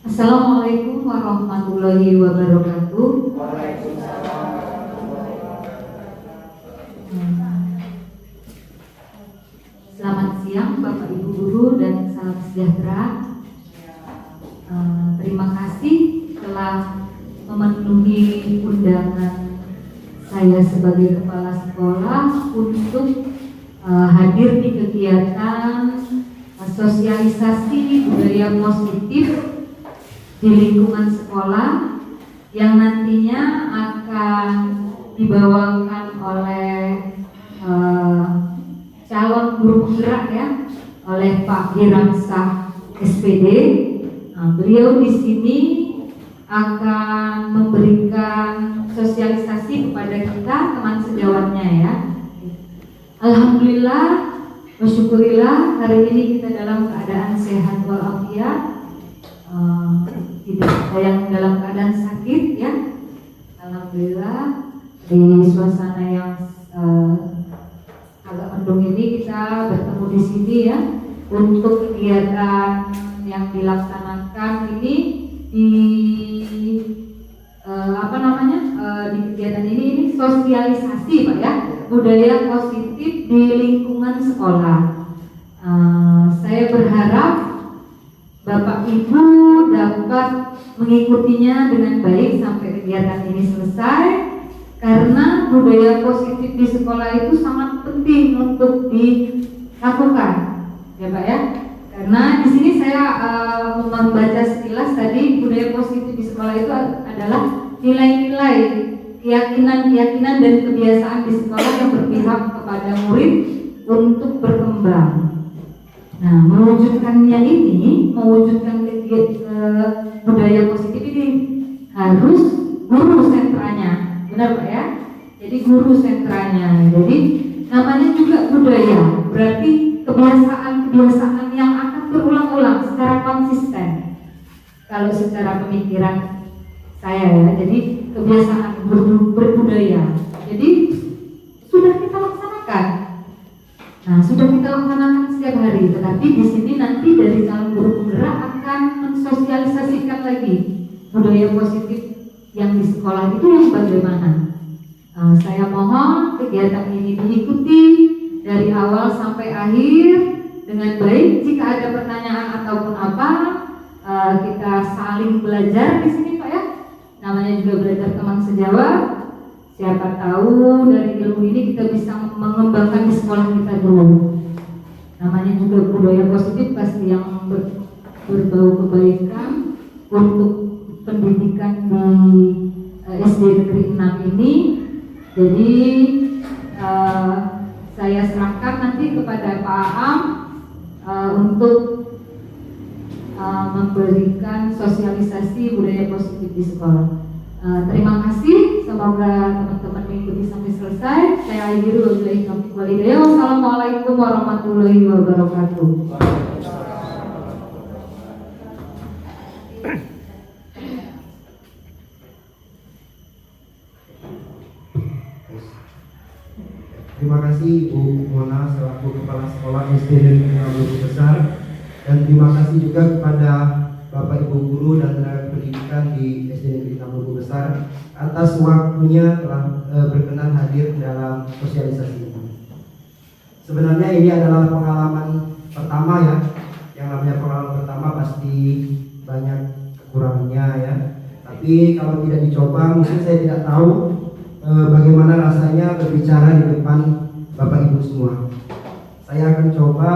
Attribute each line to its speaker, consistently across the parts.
Speaker 1: Assalamualaikum warahmatullahi wabarakatuh. Selamat siang Bapak Ibu Guru dan salam sejahtera. Terima kasih telah memenuhi undangan saya sebagai kepala sekolah untuk hadir di kegiatan sosialisasi budaya positif di lingkungan sekolah yang nantinya akan dibawakan oleh calon guru penggerak ya, oleh Pak Giramsah SPD. Beliau di sini akan memberikan sosialisasi kepada kita teman sejawatnya ya. Alhamdulillah, bersyukurillah hari ini kita dalam keadaan sehat walafiat. Tidak ada yang dalam keadaan sakit ya. Alhamdulillah, di suasana yang agak mendung ini kita bertemu di sini ya untuk kegiatan yang dilaksanakan ini di di kegiatan ini sosialisasi Pak ya, budaya positif di lingkungan sekolah. Saya berharap Bapak Ibu dapat mengikutinya dengan baik sampai kegiatan ini selesai, karena budaya positif di sekolah itu sangat penting untuk dilakukan, ya Pak ya. Karena di sini saya membaca sekilas tadi, budaya positif di sekolah itu adalah nilai-nilai, keyakinan dan kebiasaan di sekolah yang berpihak kepada murid untuk berkembang. Nah, mewujudkan budaya positif ini harus guru sentranya, benar Pak ya? Jadi guru sentranya. Jadi namanya juga budaya, berarti kebiasaan yang akan berulang-ulang secara konsisten. Kalau secara pemikiran saya ya, jadi kebiasaan berbudaya. Jadi sudah kita laksanakan. Nah, sudah kita laksanakan setiap hari, tetapi di sini nanti dari calon guru penggerak akan mensosialisasikan lagi budaya positif yang di sekolah itu yang bagaimana. Saya mohon kegiatan ini diikuti dari awal sampai akhir dengan baik. Jika ada pertanyaan ataupun apa, kita saling belajar di sini Pak ya. Namanya juga belajar teman sejawat. Siapa tahu dari ilmu ini kita bisa mengembangkan di sekolah kita dulu. Namanya juga budaya positif pasti yang berbau kebaikan untuk pendidikan di SD Negeri 6 ini. Jadi saya serahkan nanti kepada Pak Aam untuk memberikan sosialisasi budaya positif di sekolah. Terima kasih, semoga teman-teman mengikuti sampai selesai. Saya akhiri wabillahi taufiq wal hidayah. Wassalamualaikum warahmatullahi wabarakatuh.
Speaker 2: Terima kasih Ibu Mona selaku Kepala Sekolah SD Negeri 6 Besar, dan terima kasih juga kepada Bapak Ibu Guru dan tenaga pendidikan di SD Negeri 6 Besar atas waktunya telah berkenan hadir dalam sosialisasi ini. Sebenarnya ini adalah pengalaman pertama ya. Yang namanya pengalaman pertama pasti banyak kekurangannya ya. Tapi kalau tidak dicoba mungkin saya tidak tahu bagaimana rasanya berbicara di depan Bapak Ibu semua. Saya akan coba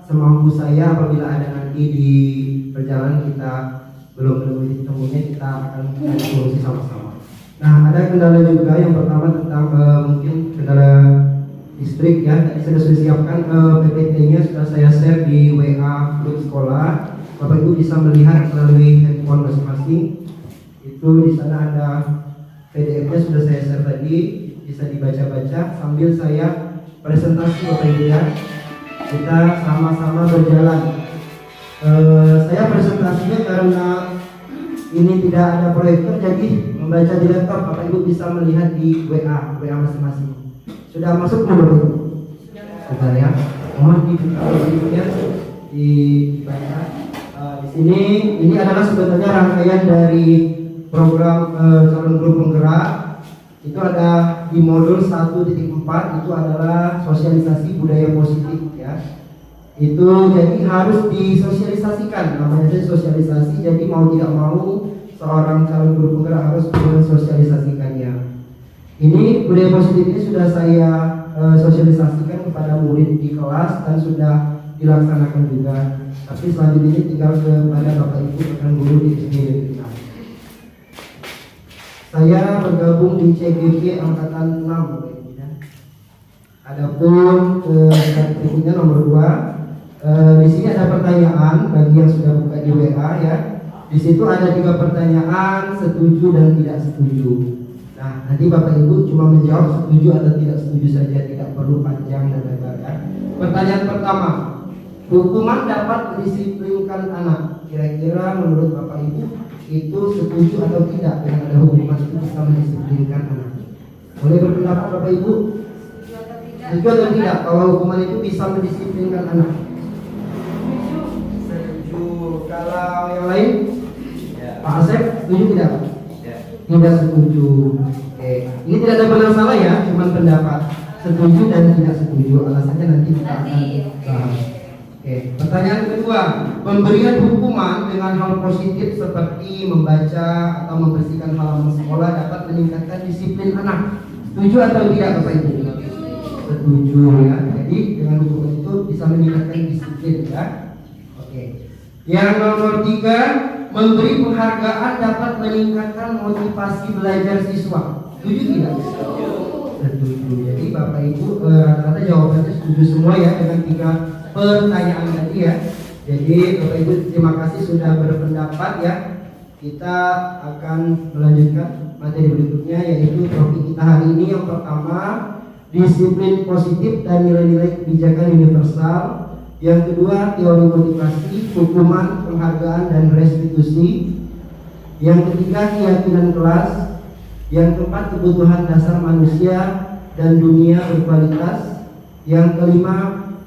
Speaker 2: semampu saya. Apabila ada nanti di perjalanan kita belum menemui temunya, kita akan cari solusi sama-sama. Nah, ada kendala juga. Yang pertama tentang mungkin kendala listrik ya. Tadi saya sudah siapkan PPT-nya, sudah saya share di WA grup sekolah. Bapak Ibu bisa melihat melalui handphone masing-masing. Itu di sana ada PDF-nya, sudah saya share tadi, bisa dibaca-baca sambil saya presentasi Bapak Ibu ya. Kita sama-sama berjalan. Saya presentasinya karena ini tidak ada proyektor, jadi membaca di laptop. Bapak Ibu bisa melihat di WA masing-masing. Sudah masuk belum Bapak Ibu? Sudah ya. Mohon dibaca, dibaca. ini adalah sebetulnya rangkaian dari program calon guru penggerak. Itu ada di modul 1.4 itu adalah sosialisasi budaya positif ya. Itu jadi harus disosialisasikan, namanya sosialisasi. Jadi mau tidak mau seorang calon guru penggerak harus mensosialisasikannya. Ini budaya positif ini sudah saya sosialisasikan kepada murid di kelas dan sudah dilaksanakan juga. Tapi selanjutnya ini tinggal kepada Bapak Ibu rekan guru di SD Negeri 6. Saya bergabung di CGP angkatan 6 Bapak Ibu ya. Adapun berikutnya nomor 2. Di sini ada pertanyaan bagi yang sudah buka di WA ya. Di situ ada 3 pertanyaan, setuju dan tidak setuju. Nah, nanti Bapak Ibu cuma menjawab setuju atau tidak setuju saja, tidak perlu panjang dan lebar ya. Pertanyaan pertama, hukuman dapat mendisiplinkan anak. Kira-kira menurut Bapak Ibu itu setuju atau tidak dengan ada hukuman itu bisa mendisiplinkan anak? Boleh berpendapat Bapak Ibu? Setuju atau tidak kalau hukuman itu bisa mendisiplinkan anak? Setuju. Kalau yang lain? Ya. Pak Asep, setuju tidak? Ya. Tidak setuju. Oke. Ini tidak ada benar salah ya, cuma pendapat. Setuju dan tidak setuju. Alasannya nanti kita akan bahas. Oke. Pertanyaan kedua, pemberian hukuman dengan hal positif seperti membaca atau membersihkan halaman sekolah dapat meningkatkan disiplin anak. Setuju atau tidak Bapak Ibu? Setuju ya. Jadi dengan hukuman itu bisa meningkatkan disiplin ya. Oke. Yang nomor 3, memberi penghargaan dapat meningkatkan motivasi belajar siswa. Setuju tidak? Setuju. Jadi Bapak Ibu rata-rata jawabannya setuju semua ya dengan 3 pertanyaan tadi ya. Jadi Bapak Ibu terima kasih sudah berpendapat ya. Kita akan melanjutkan materi berikutnya yaitu topik kita hari ini. Yang pertama, disiplin positif dan nilai-nilai kebijakan universal. Yang kedua, teori motivasi, hukuman, penghargaan dan restitusi. Yang ketiga, keyakinan kelas. Yang keempat, kebutuhan dasar manusia dan dunia berkualitas. Yang kelima,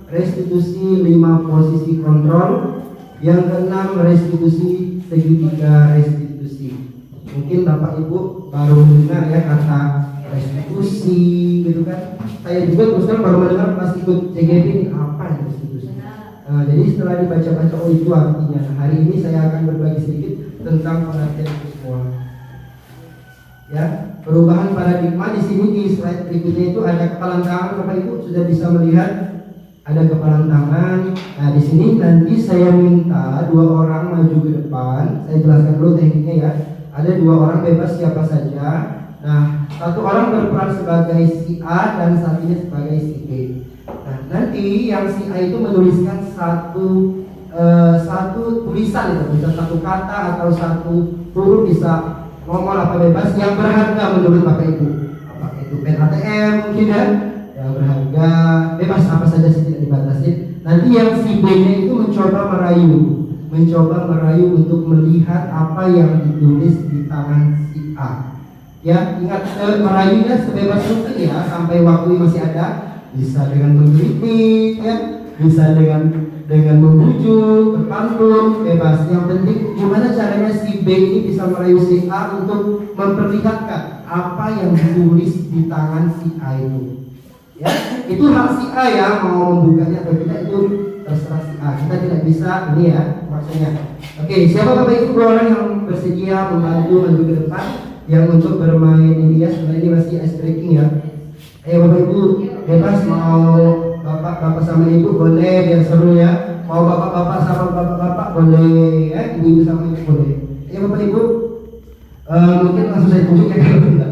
Speaker 2: restitusi 5 posisi kontrol. Yang keenam, restitusi segitiga restitusi. Mungkin Bapak Ibu baru mendengar ya kata restitusi gitu kan. Saya juga terus terang baru mendengar pas ikut CGP ini apa ya restitusi. Jadi setelah dibaca-baca oh itu artinya. Hari ini saya akan berbagi sedikit tentang pengertian itu semua. Ya, perubahan paradigma di sini di slide berikutnya itu ada kepalan tangan. Bapak Ibu sudah bisa melihat ada kepalan tangan. Nah, di sini nanti saya minta 2 orang maju ke depan. Saya jelaskan dulu tekniknya ya. Ada 2 orang bebas siapa saja. Nah, 1 orang berperan sebagai si A dan satunya sebagai si B. Nah, nanti yang si A itu menuliskan satu tulisan itu, bisa 1 kata atau 1 huruf, bisa nomor apa bebas yang berharga menurut Bapak Ibu. Apakah itu pen ATM mungkin ya? Yang berharga bebas apa saja sih, tidak dibatasi. Nanti yang si B-nya itu mencoba merayu untuk melihat apa yang ditulis di tangan si A. Ya, ingat merayunya sebebas mungkin ya, sampai waktu masih ada. Bisa dengan mengkritik ya, bisa dengan membujuk, berpantun, bebas. Yang penting gimana caranya si B ini bisa merayu si A untuk memperlihatkan apa yang ditulis di tangan si A itu. Ya, itu hak si A ya, mau membukanya atau tidak itu terserah si A. Kita tidak bisa ini ya maksudnya. Oke, siapa Bapak Ibu 2 orang yang bersedia membantu maju ke depan yang untuk bermain ini ya? Sebenarnya ini masih ice breaking ya. Ayo Bapak Ibu bebas, mau bapak sama ibu boleh biar seru ya. Mau bapak sama bapak boleh ya, ibu sama ibu boleh. Ayo Bapak Ibu, mungkin langsung saya tunjuk ya kalau tidak.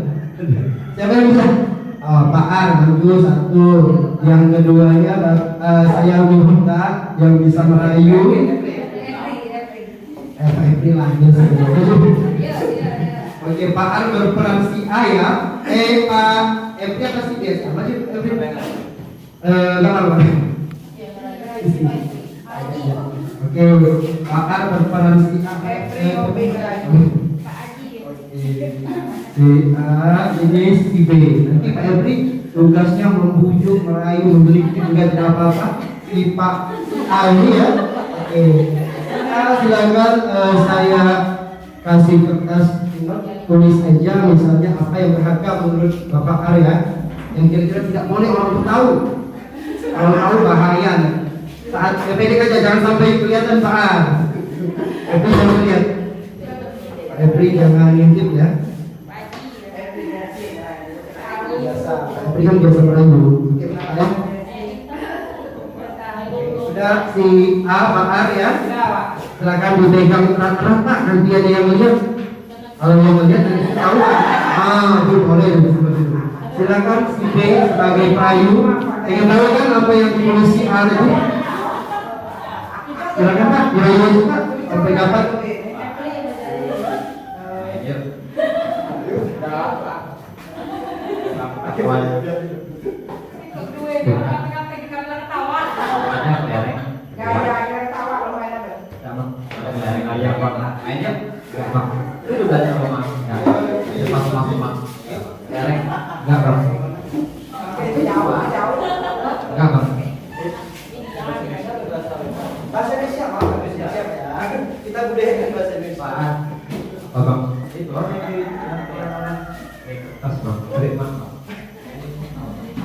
Speaker 2: Siapa yang bisa? Pak Ar maju 1. Yang keduanya saya minta yang bisa merayu. Pak Efri lah ya. Oke, Pak Ar berperan si A ya. Pak Efri apa sih biasa? Maju Efri. Oke, Pak Ar berperan si A. Si A ini si B. Nanti Pak Efri tugasnya membujuk, merayu, membeli juga tidak apa-apa. Si Pak A ini ya. Oke. silakan saya kasih kertas tulis aja misalnya apa yang berharga menurut Bapak Arya yang kira-kira tidak boleh orang tahu. Kalau tahu bahaya. Saat PPD aja jangan sampai kelihatan Pak Ar. Tapi jangan lihat. Pak Epri jangan ngintip ya. Epri kan biasa merayu. Oke Pak ya. Sudah si A Pak Ar ya. Silakan dipegang rata-rata nanti ada yang lihat. Kalau yang lihat nanti tahu. Itu boleh seperti itu. Silakan si B sebagai perayu. Ingin tahu kan apa yang ditulis si A tadi? Silakan Pak, dirayu aja Pak. Sampai kapan? Bahasa Indonesia apa? Kita budayakan bahasa Indonesia.
Speaker 3: Apa bang? Itu orang yang kertas bang, terima.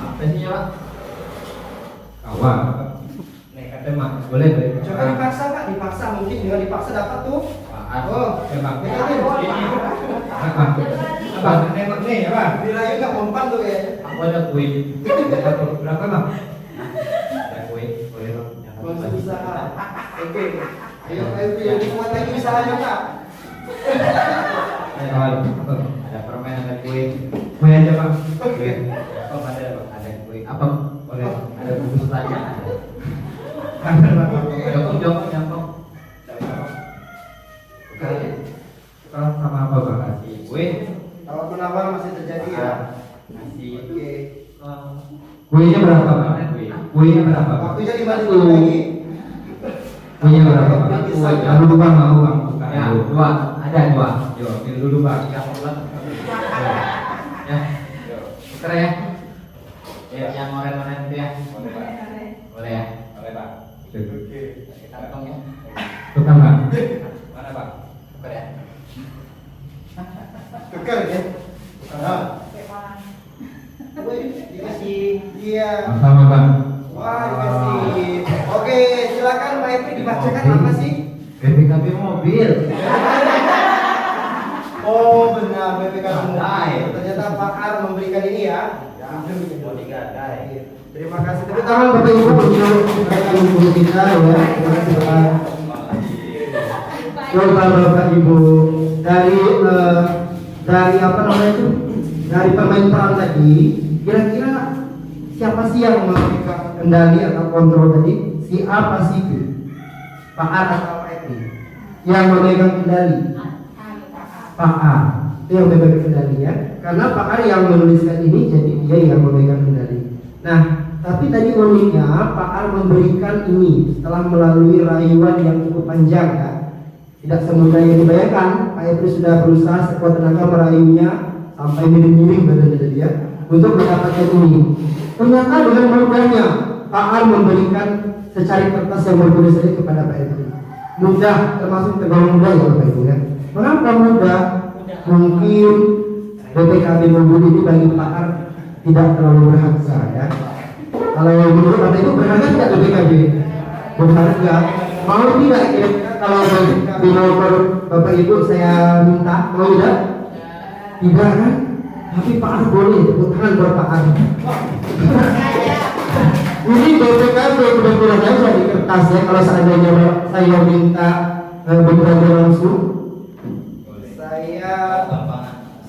Speaker 3: Apa sih ya? Kawan. Nekat mak, boleh boleh.
Speaker 2: Coba dipaksa Pak, dipaksa mungkin dengan dipaksa dapat tuh.
Speaker 3: Oh, coba. Apa?
Speaker 2: Apa? Nembak nih, apa? Dirayu nggak mempan tuh ya?
Speaker 3: Aku ada kue. Berapa bang? Ada kue, boleh bang.
Speaker 2: Masih usaha. Oke. Ayo yang dimuat lagi usahanya Pak.
Speaker 3: Apa? Ada permen, ada kue. Kue aja bang. Kue. Apa ada bang? Ada kue. Apa? Boleh. Ada bungkus saja. Ada kunjung, nyambung. Kalau sama apa bang? Kasih kue.
Speaker 2: Kalau penawar masih terjadi ya.
Speaker 3: Kasih.
Speaker 2: Oke.
Speaker 3: Kuenya berapa bang? Kuenya berapa?
Speaker 2: Waktunya 5 detik lagi.
Speaker 3: Kuenya berapa bang? Lalu dulu bang, mau bang? Ya, dua. Ada dua. Yo, ambil dulu bang. Yang ulang. Ya. Tuker ya. Ya, yang oren-oren itu ya. Boleh ya. Boleh bang. Oke. Kantong ya. Tukang bang. Mana bang? Tuker ya.
Speaker 2: Tukar ya. Dikasih dia.
Speaker 3: Sama bang.
Speaker 2: Wah, dikasih. Oke, silakan Pak Epri dibacakan apa sih?
Speaker 3: BPKB mobil.
Speaker 2: Oh benar, BPKB
Speaker 3: Gadai.
Speaker 2: mobil. Ternyata Pak Ar memberikan ini ya.
Speaker 3: Mau digadai.
Speaker 2: Terima kasih. Tepuk tangan Bapak Ibu untuk BPKB mobil kita ya. Terima kasih Pak. Bapak Ibu dari apa namanya itu? Dari pemain peran tadi, kira-kira siapa sih yang memegang kendali atau kontrol tadi? Si A apa si B? Pak A atau Pak Epri? Yang memegang kendali? Pak A. Itu yang memegang kendali ya. Karena Pak A yang menuliskan ini, jadi dia yang memegang kendali. Nah, tapi tadi uniknya Pak A memberikan ini setelah melalui rayuan yang cukup panjang ya. Tidak semudah yang dibayangkan. Pak Epri sudah berusaha sekuat tenaga merayunya sampai miring-miring badannya tadi ya untuk mendapatkan ini. Ternyata dengan mudahnya Pak Ar memberikan secari kertas yang bertulis tadi kepada Pak Epri. Mudah, termasuk tergolong mudah ya Bapak Ibu ya. Mengapa mudah? Mungkin BPKB mobil ini bagi Pak Ar tidak terlalu berharga ya. Kalau menurut Bapak Ibu berharga tidak BPKB? Berharga. Mau tidak ya? Kalau BPKB motor Bapak Ibu saya minta, mau tidak? Tidak kan? Tapi Pak Ar boleh, tepuk tangan buat Pak Ar. Ini BPKB kebetulan saya sudah di kertas ya. Kalau seandainya saya minta BPKB langsung,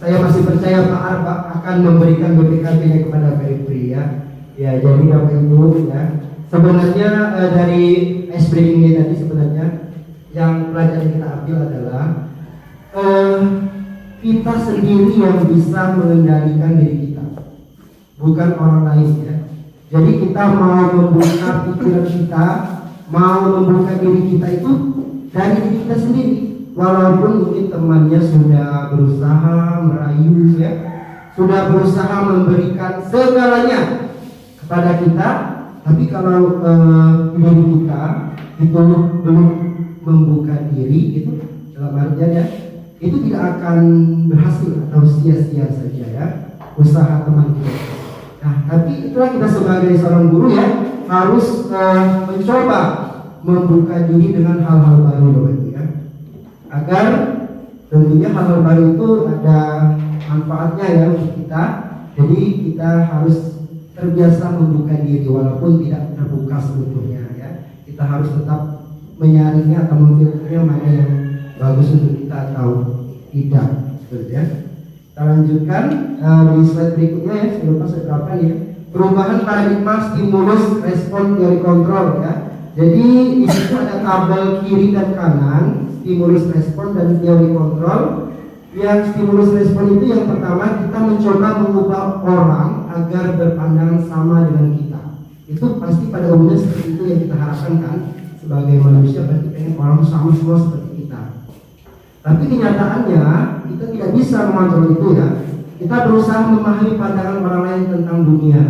Speaker 2: saya masih percaya Pak Ar akan memberikan BPKB-nya kepada Pak Epri ya. Ya jadi Bapak Ibu ya. Sebenarnya dari ice breaking ini tadi sebenarnya yang pelajaran kita ambil adalah kita sendiri yang bisa mengendalikan diri kita, bukan orang lain ya. Jadi kita mau membuka pikiran kita, mau membuka diri kita itu dari diri kita sendiri. Walaupun mungkin temannya sudah berusaha merayu ya, sudah berusaha memberikan segalanya kepada kita, tapi kalau diri kita itu belum membuka diri itu dalam artian ya, itu tidak akan berhasil atau sia-sia saja ya usaha teman kita. Nah, tapi itulah kita sebagai seorang guru ya harus mencoba membuka diri dengan hal-hal baru Bapak Ibu ya, agar tentunya hal-hal baru itu ada manfaatnya ya untuk kita. Jadi kita harus terbiasa membuka diri walaupun tidak terbuka seluruhnya ya. Kita harus tetap menyaringnya atau memfilternya mana yang bagus untuk kita atau tidak, seperti ya. Kita lanjutkan di slide berikutnya ya. Saya lupa slide berapa nih ya. Perubahan paradigma stimulus respon teori kontrol ya. Jadi di situ ada tabel kiri dan kanan, stimulus respon dan teori kontrol. Yang stimulus respon itu yang pertama kita mencoba mengubah orang agar berpandangan sama dengan kita. Itu pasti pada umumnya seperti itu yang kita harapkan kan, sebagai manusia pasti pengen orang sama semua seperti kita. Tapi kenyataannya kita tidak bisa mengontrol itu ya. Kita berusaha memahami pandangan orang lain tentang dunia.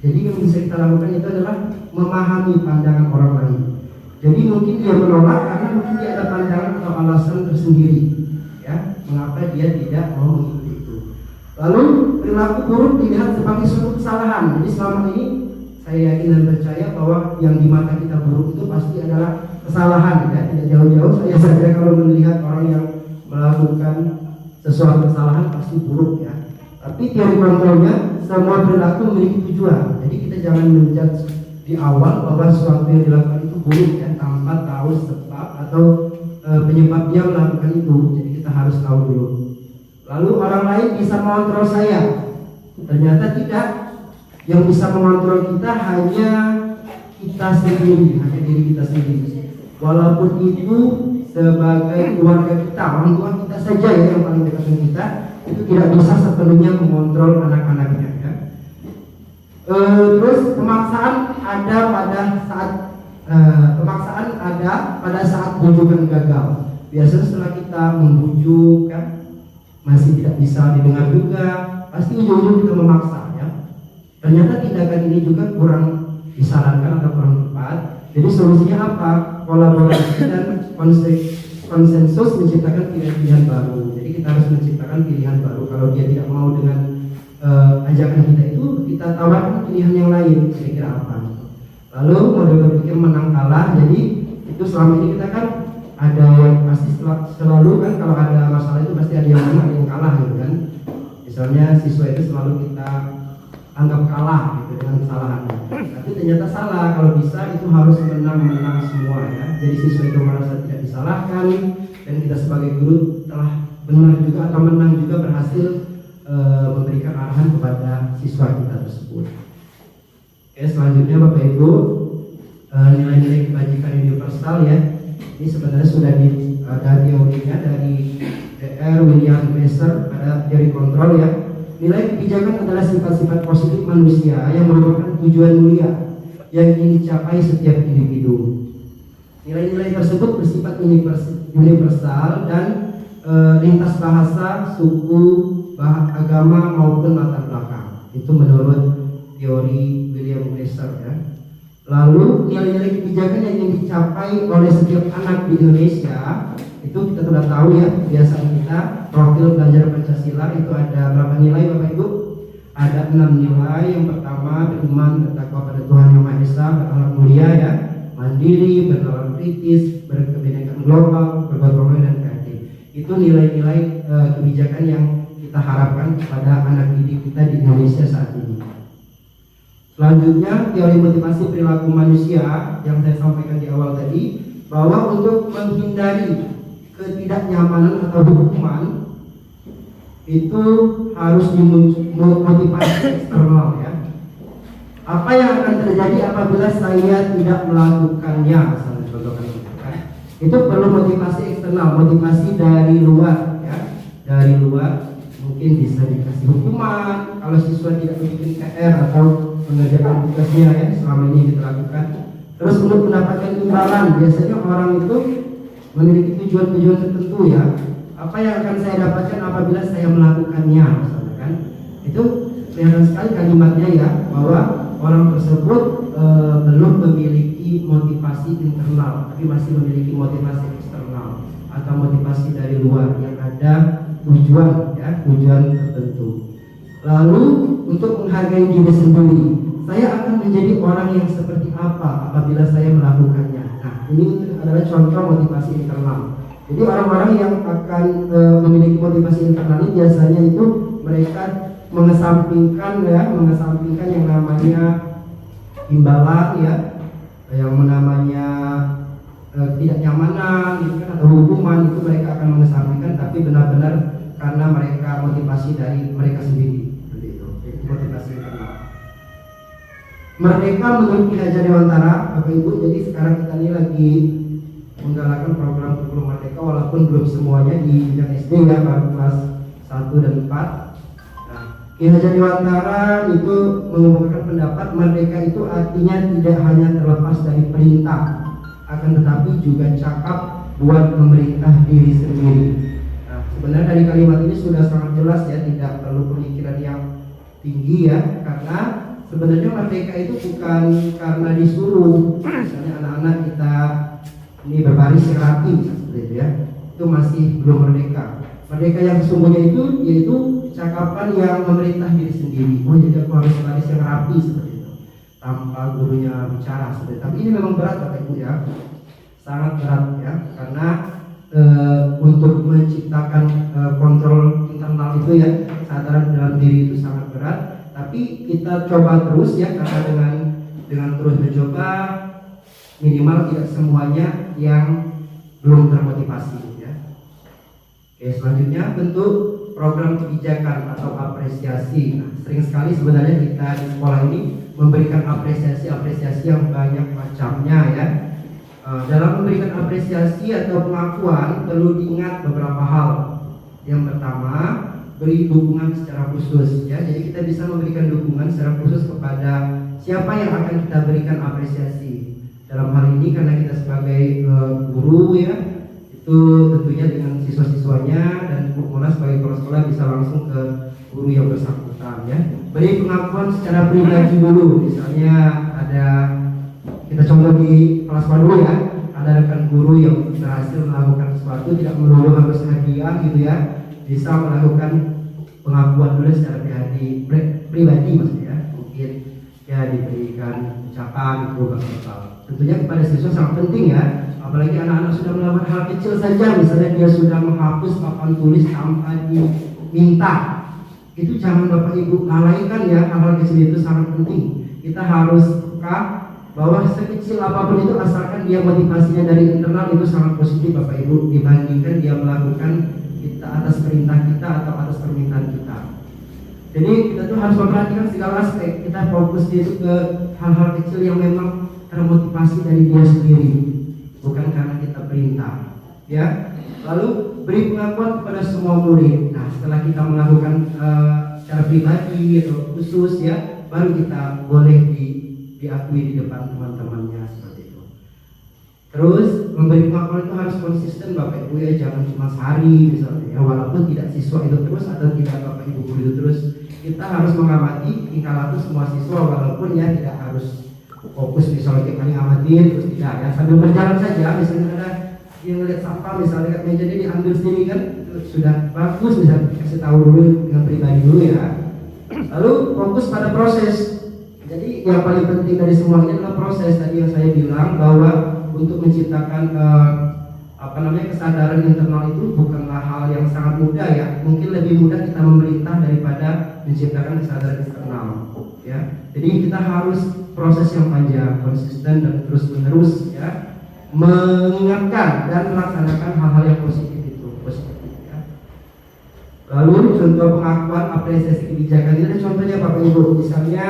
Speaker 2: Jadi yang bisa kita lakukan itu adalah memahami pandangan orang lain. Jadi mungkin dia menolak karena mungkin dia ada pandangan atau alasan tersendiri ya, mengapa dia tidak mau mengikuti itu. Lalu perilaku buruk dilihat sebagai suatu kesalahan. Jadi selama ini saya yakin dan percaya bahwa yang di mata kita buruk itu pasti adalah kesalahan ya. Tidak jauh-jauh saya sadar kalau melihat orang yang melakukan sesuatu kesalahan pasti buruk ya. Tapi teori kontrolnya semua perilaku memiliki tujuan. Jadi kita jangan menjudge di awal bahwa sesuatu yang dilakukan itu buruk ya, tanpa tahu sebab atau penyebab dia melakukan itu. Jadi kita harus tahu dulu. Lalu orang lain bisa mengontrol saya. Ternyata tidak. Yang bisa mengontrol kita hanya kita sendiri, hanya diri kita sendiri. Walaupun itu sebagai keluarga kita, orang tua kita saja ya yang paling dekat dengan kita, itu tidak bisa sepenuhnya mengontrol anak-anaknya ya. Terus pemaksaan ada pada saat bujukan gagal. Biasanya setelah kita membujuk kan masih tidak bisa didengar juga, pasti ujung-ujung kita memaksa ya. Ternyata tindakan ini juga kurang disarankan atau kurang tepat. Jadi solusinya apa? Kolaborasi dan konsensus menciptakan pilihan-pilihan baru. Jadi kita harus menciptakan pilihan baru. Kalau dia tidak mau dengan ajakan kita itu, kita tawarkan pilihan yang lain. Kira-kira apa? Lalu model berpikir menang kalah. Jadi itu selama ini kita kan ada yang pasti selalu kan kalau ada masalah itu pasti ada yang menang, ada yang kalah gitu kan. Misalnya siswa itu selalu kita anggap kalah gitu dengan kesalahannya. Tapi ternyata salah. Kalau bisa itu harus menang semua ya. Jadi siswa itu merasa tidak disalahkan dan kita sebagai guru telah benar juga atau menang juga berhasil memberikan arahan kepada siswa kita tersebut. Oke, selanjutnya Bapak Ibu, nilai-nilai kebajikan universal ya. Ini sebenarnya sudah ada teorinya dari Dr. William Glasser pada teori kontrol ya. Nilai kebijakan adalah sifat-sifat positif manusia yang merupakan tujuan mulia yang ingin dicapai setiap individu. Nilai-nilai tersebut bersifat universal dan lintas bahasa, suku, agama maupun latar belakang. Itu menurut teori William Glasser ya. Lalu nilai-nilai kebijakan yang ingin dicapai oleh setiap anak di Indonesia itu kita sudah tahu ya, kebiasaan kita profil belajar Pancasila itu ada berapa nilai Bapak Ibu? Ada 6 nilai. Yang pertama beriman, bertakwa pada Tuhan Yang Maha Esa, berakhlak mulia ya, mandiri, bernalar kritis, berkebinekaan global, bergotong royong dan kreatif. Itu nilai-nilai kebijakan yang kita harapkan kepada anak didik kita di Indonesia saat ini. Selanjutnya teori motivasi perilaku manusia yang saya sampaikan di awal tadi, bahwa untuk menghindari ketidaknyamanan atau hukuman itu harus dimotivasi eksternal ya. Apa yang akan terjadi apabila saya tidak melakukannya, misalnya contohkan kan? Itu perlu motivasi eksternal, motivasi dari luar ya. Dari luar mungkin bisa dikasih hukuman kalau siswa tidak bikin PR atau mengerjakan tugasnya ya selama ini kita lakukan. Terus untuk mendapatkan imbalan, biasanya orang itu memiliki tujuan-tujuan tertentu ya. Apa yang akan saya dapatkan apabila saya melakukannya, misalnya kan? Itu kelihatan sekali kalimatnya ya, bahwa orang tersebut belum memiliki motivasi internal, tapi masih memiliki motivasi eksternal atau motivasi dari luar yang ada tujuan tertentu. Lalu untuk menghargai diri sendiri, saya akan menjadi orang yang seperti apa apabila saya melakukannya. Nah, ini adalah contoh motivasi internal. Jadi orang-orang yang akan memiliki motivasi internal ini biasanya itu mereka mengesampingkan yang namanya imbalan yang namanya ketidaknyamanan atau hukuman, itu mereka akan mengesampingkan, tapi benar-benar karena mereka motivasi dari mereka sendiri, seperti itu. Jadi motivasi internal. Merdeka menurut Ki Hajar Dewantara, Bapak Ibu. Jadi sekarang kita ini lagi menggalakkan program kurikulum merdeka, walaupun belum semuanya di jenjang SD baru kelas 1 dan 4. Ki Hajar Dewantara itu mengemukakan pendapat merdeka itu artinya tidak hanya terlepas dari perintah, akan tetapi juga cakap buat memerintah diri sendiri. Nah, sebenarnya dari kalimat ini sudah sangat jelas tidak perlu pemikiran yang tinggi karena sebenarnya merdeka itu bukan karena disuruh. Misalnya anak-anak kita ini berbaris yang rapi seperti itu itu masih belum merdeka. Merdeka yang sesungguhnya itu yaitu cakapan yang memerintah diri sendiri. Jadi aku harus baris yang rapi seperti itu, tanpa gurunya bicara seperti itu. Tapi ini memang berat Bapak Ibu sangat berat karena untuk menciptakan kontrol internal itu kesadaran dalam diri itu sangat berat. Tapi kita coba terus karena dengan terus mencoba, minimal tidak semuanya yang belum termotivasi. Oke, selanjutnya bentuk program kebijakan atau apresiasi. Nah, sering sekali sebenarnya kita di sekolah ini memberikan apresiasi yang banyak macamnya dalam memberikan apresiasi atau pengakuan perlu diingat beberapa hal. Yang pertama, beri dukungan secara khusus Jadi kita bisa memberikan dukungan secara khusus kepada siapa yang akan kita berikan apresiasi. Dalam hal ini karena kita sebagai guru itu tentunya dengan siswa-siswanya, dan Bu Mona sebagai kepala sekolah bisa langsung ke guru yang bersangkutan Beri pengakuan secara pribadi dulu. Misalnya ada, kita contoh di kelas dulu ada rekan guru yang berhasil melakukan sesuatu, tidak melulu harus hadiah bisa melakukan pengakuan dulu secara pribadi maksudnya. Mungkin diberikan ucapan itu tentunya kepada siswa sangat penting apalagi anak-anak sudah melakukan hal kecil saja, misalnya dia sudah menghapus papan tulis tanpa diminta. Itu jangan Bapak Ibu lalaikan hal-hal kecil itu sangat penting. Kita harus peka bahwa sekecil apapun itu asalkan dia motivasinya dari internal itu sangat positif Bapak Ibu, dibandingkan dia melakukan kita atas perintah kita atau atas permintaan kita. Jadi kita tuh harus memperhatikan segala aspek. Kita fokus itu ke hal-hal kecil yang memang termotivasi dari dia sendiri, bukan karena kita perintah. Lalu beri pengakuan kepada semua murid. Nah, setelah kita melakukan secara pribadi atau khusus baru kita boleh diakui di depan teman-temannya seperti itu. Terus memberi pengakuan itu harus konsisten Bapak Ibu jangan cuma sehari misalnya walaupun tidak siswa itu terus atau tidak Bapak Ibu guru itu terus. Kita harus mengamati tingkah laku semua siswa walaupun tidak harus fokus misalnya kita ngamatin terus tidak sambil berjalan saja. Misalnya ada yang ngeliat sampah misalnya dekat meja ini diambil sendiri itu sudah bagus, bisa kasih tahu dulu dengan pribadi dulu Lalu fokus pada proses. Jadi yang paling penting dari semuanya adalah proses. Tadi yang saya bilang bahwa untuk menciptakan kesadaran internal itu bukanlah hal yang sangat mudah mungkin lebih mudah kita memerintah daripada menciptakan kesadaran eksternal Jadi kita harus proses yang panjang, konsisten dan terus menerus mengingatkan dan melaksanakan hal-hal yang positif itu Lalu contoh pengakuan apresiasi kebijakan ini ada contohnya Bapak Ibu. Misalnya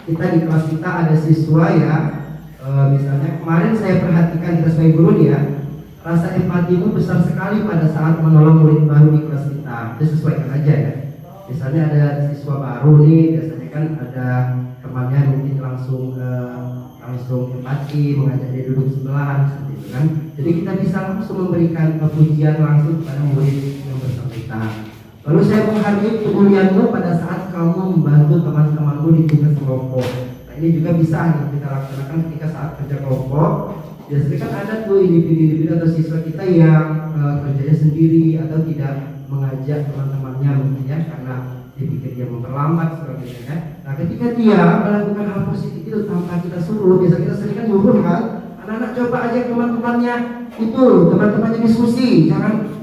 Speaker 2: kita di kelas kita ada siswa misalnya kemarin saya perhatikan kita sebagai guru rasa empatimu besar sekali pada saat menolong murid baru di kelas kita. Itu sesuaikan aja Misalnya ada siswa baru biasanya kan ada temannya mungkin langsung empati, mengajak dia duduk sebelahan seperti itu Jadi kita bisa langsung memberikan pujian langsung kepada murid yang bersangkutan. Lalu saya menghargai kepedulianmu pada saat kamu membantu teman-temanmu di tugas kelompok. Nah, ini juga bisa nih kita laksanakan ketika saat kerja kelompok. Biasanya kan ada tuh individu-individu atau siswa kita yang kerjanya sendiri atau tidak mengajak teman-temannya mungkin ya, karena dipikir dia memperlambat sebagainya kan. Nah ketika dia melakukan hal positif itu tanpa kita suruh, biasa kita sering kan nyuruh kan, anak-anak coba ajak teman-temannya itu, teman-temannya diskusi, jangan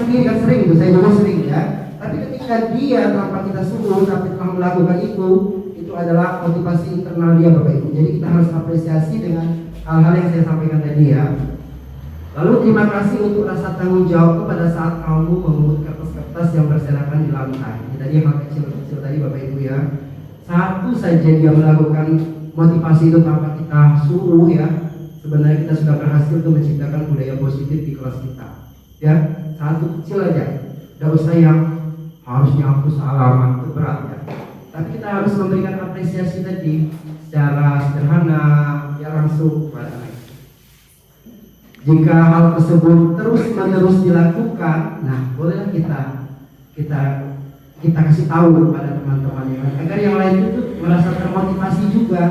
Speaker 2: sendiri kan, sering itu, saya juga sering ya. Tapi ketika dia tanpa kita suruh tapi telah melakukan itu adalah motivasi internal dia Bapak Ibu. Jadi kita harus apresiasi dengan hal-hal yang saya sampaikan tadi ya. Lalu terima kasih untuk rasa tanggung jawab pada saat kamu memungut kertas-kertas yang berserakan di lantai. Ini tadi hal kecil-kecil tadi Bapak Ibu ya. Satu saja dia melakukan motivasi itu tanpa kita suruh ya. Sebenarnya kita sudah berhasil untuk menciptakan budaya positif di kelas kita. Ya, satu kecil aja. Tidak usah yang harusnya hapus halaman, itu berat ya. Tapi kita harus memberikan apresiasi tadi secara sederhana ya, langsung kepada anak. Jika hal tersebut terus-menerus dilakukan, nah bolehlah kita kasih tahu kepada teman-teman yang lain agar yang lain itu merasa termotivasi juga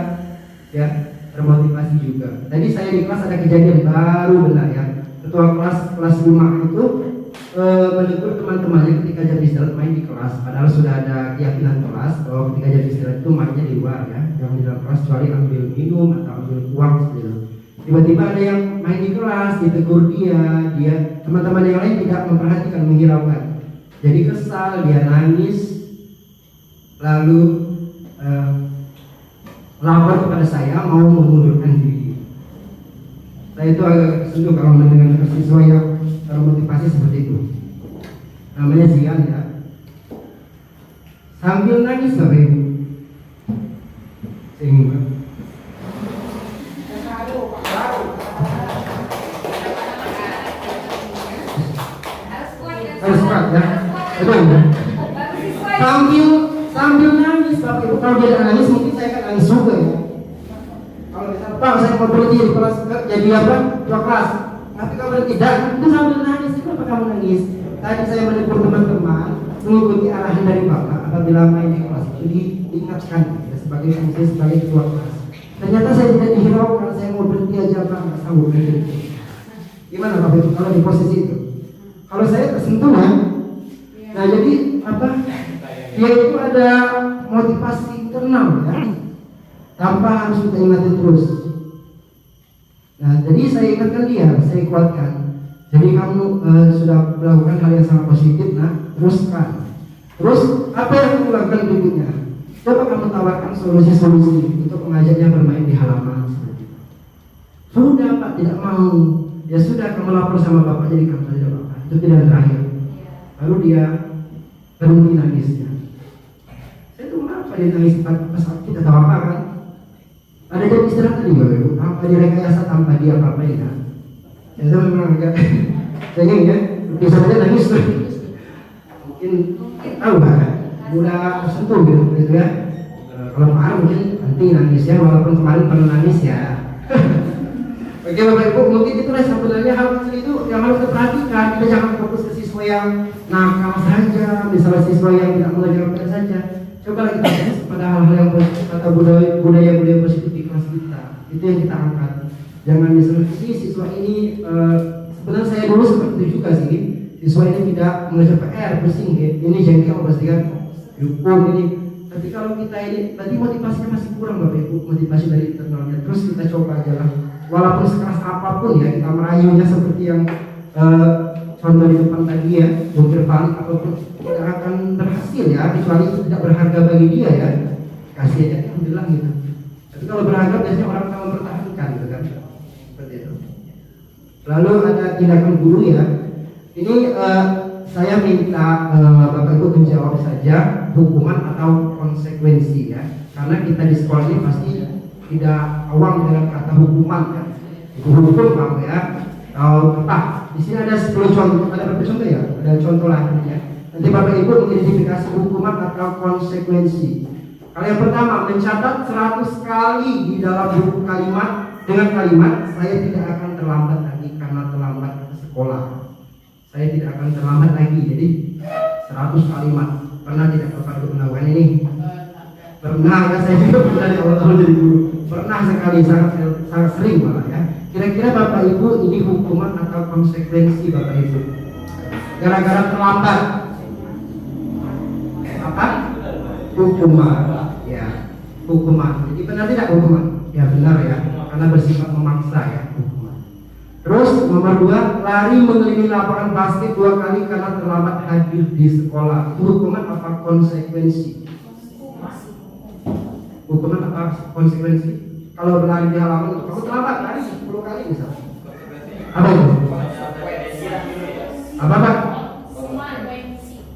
Speaker 2: ya, termotivasi juga. Tadi saya di kelas ada kejadian baru benar ya. Ketua kelas 5 itu menegur teman-temannya ketika jam istirahat main di kelas, padahal sudah ada keyakinan kelas bahwa ketika jam istirahat itu mainnya di luar ya, yang di dalam kelas kecuali ambil minum atau ambil uang seperti itu. Tiba-tiba ada yang main di kelas, ditegur dia teman-teman yang lain tidak memperhatikan, menghiraukan. Jadi kesal, dia nangis, lalu lapor kepada saya mau mengundurkan diri. Saya itu agak sentuh kalau mendengar siswa yang termotivasi seperti itu. Namanya Zian ya. Sambil nangis Bapak Ibu. Sehingga harus kuat ya. Betul ya. Sambil nangis Bapak Ibu. Kalau dia nangis mungkin saya akan nangis juga ya. Kalau misalnya Pak saya mau berhenti di kelas, jadi apa? Ketua kelas. Tapi kalau tidak, itu sambil nangis. Kenapa kamu nangis? Tadi saya menegur teman-teman mengikuti arahan dari Bapak apabila main di kelas itu diingatkan ya, sebagai fungsi sebagai ketua kelas. Ternyata saya tidak dihiraukan, saya mau berhenti aja Pak, nggak sanggup berhenti. Gimana Bapak Ibu kalau di posisi itu? Kalau saya tersentuh ya. Nah jadi apa? Dia itu ada motivasi internal ya, tanpa harus kita ingatin terus. Nah, jadi saya ingatkan dia, saya kuatkan. Jadi kamu sudah melakukan hal yang sangat positif, nah teruskan. Terus apa yang kamu lakukan berikutnya? Coba kamu tawarkan solusi-solusi untuk mengajaknya bermain di halaman. Sudah Pak, tidak mau. Ya sudah, kamu lapor sama Bapak, jadi kamu saja Bapak. Itu tidak terakhir. Lalu dia berhenti nangisnya. Saya tuh kenapa dia nangis pas kita tahu apa kan? Ada jam istirahat tadi Bapak Ibu, tanpa direkayasa, tanpa dia apa-apain kan? Ya saya memang agak sayang ya, bisa saja nangis mungkin tahu kan? Mudah tersentuh gitu ya. Kalau marah mungkin nanti nangisnya, walaupun kemarin pernah nangis ya. Oke Bapak Ibu, mungkin itulah sebenarnya hal kecil itu yang harus diperhatikan. Kita jangan fokus ke siswa yang nakal saja, misalnya siswa yang tidak mengajarkan saja. Coba kita fokus pada hal-hal yang positif atau budaya positif di kelas kita. Itu yang kita angkat. Jangan misalnya siswa ini sebenarnya saya dulu seperti itu juga sih. Siswa ini tidak mengajar PR, pusing ya. Ini jengkel pasti kan, hukum ini. Tapi kalau kita ini, berarti motivasinya masih kurang Bapak Ibu, motivasi dari internalnya. Terus kita coba aja lah. Walaupun sekeras apapun ya, kita merayunya seperti yang contoh di depan tadi ya, jungkir balik apapun tidak akan berhasil ya, kecuali itu tidak berharga bagi dia ya. Kasih aja, alhamdulillah gitu. Tapi kalau berharga biasanya orang akan mempertahankan gitu kan, seperti itu. Lalu ada tindakan guru ya. Ini saya minta Bapak Ibu menjawab saja hukuman atau konsekuensi ya, karena kita di sekolah ini pasti tidak awam dengan kata hukuman ya. Itu hukum kamu ya. Atau apa? Di sini ada 10 contoh, ada berapa contoh ya? Ada contoh lain ya. Nanti Bapak Ibu mengidentifikasi hukuman atau konsekuensi. Kalau yang pertama, mencatat 100 kali di dalam buku kalimat dengan kalimat saya tidak akan terlambat lagi karena terlambat ke sekolah. Saya tidak akan terlambat lagi. Jadi 100 kalimat. Pernah tidak Bapak Ibu melakukan ini? Pernah ya, saya juga pernah di awal-awal jadi guru. Pernah sekali, sangat sering malah ya. Kira-kira Bapak Ibu ini hukuman atau konsekuensi Bapak Ibu? Gara-gara terlambat. Apa? Hukuman. Ya, hukuman. Jadi benar tidak hukuman? Ya benar ya, karena bersifat memaksa ya hukuman. Terus nomor 2, lari mengelilingi lapangan basket 2 kali karena terlambat hadir di sekolah. Itu hukuman apa konsekuensi? Hukuman apa konsekuensi? Kalau berlari di halaman, kamu terlambat lari 10 kali misalnya. Apa itu? Apa Pak?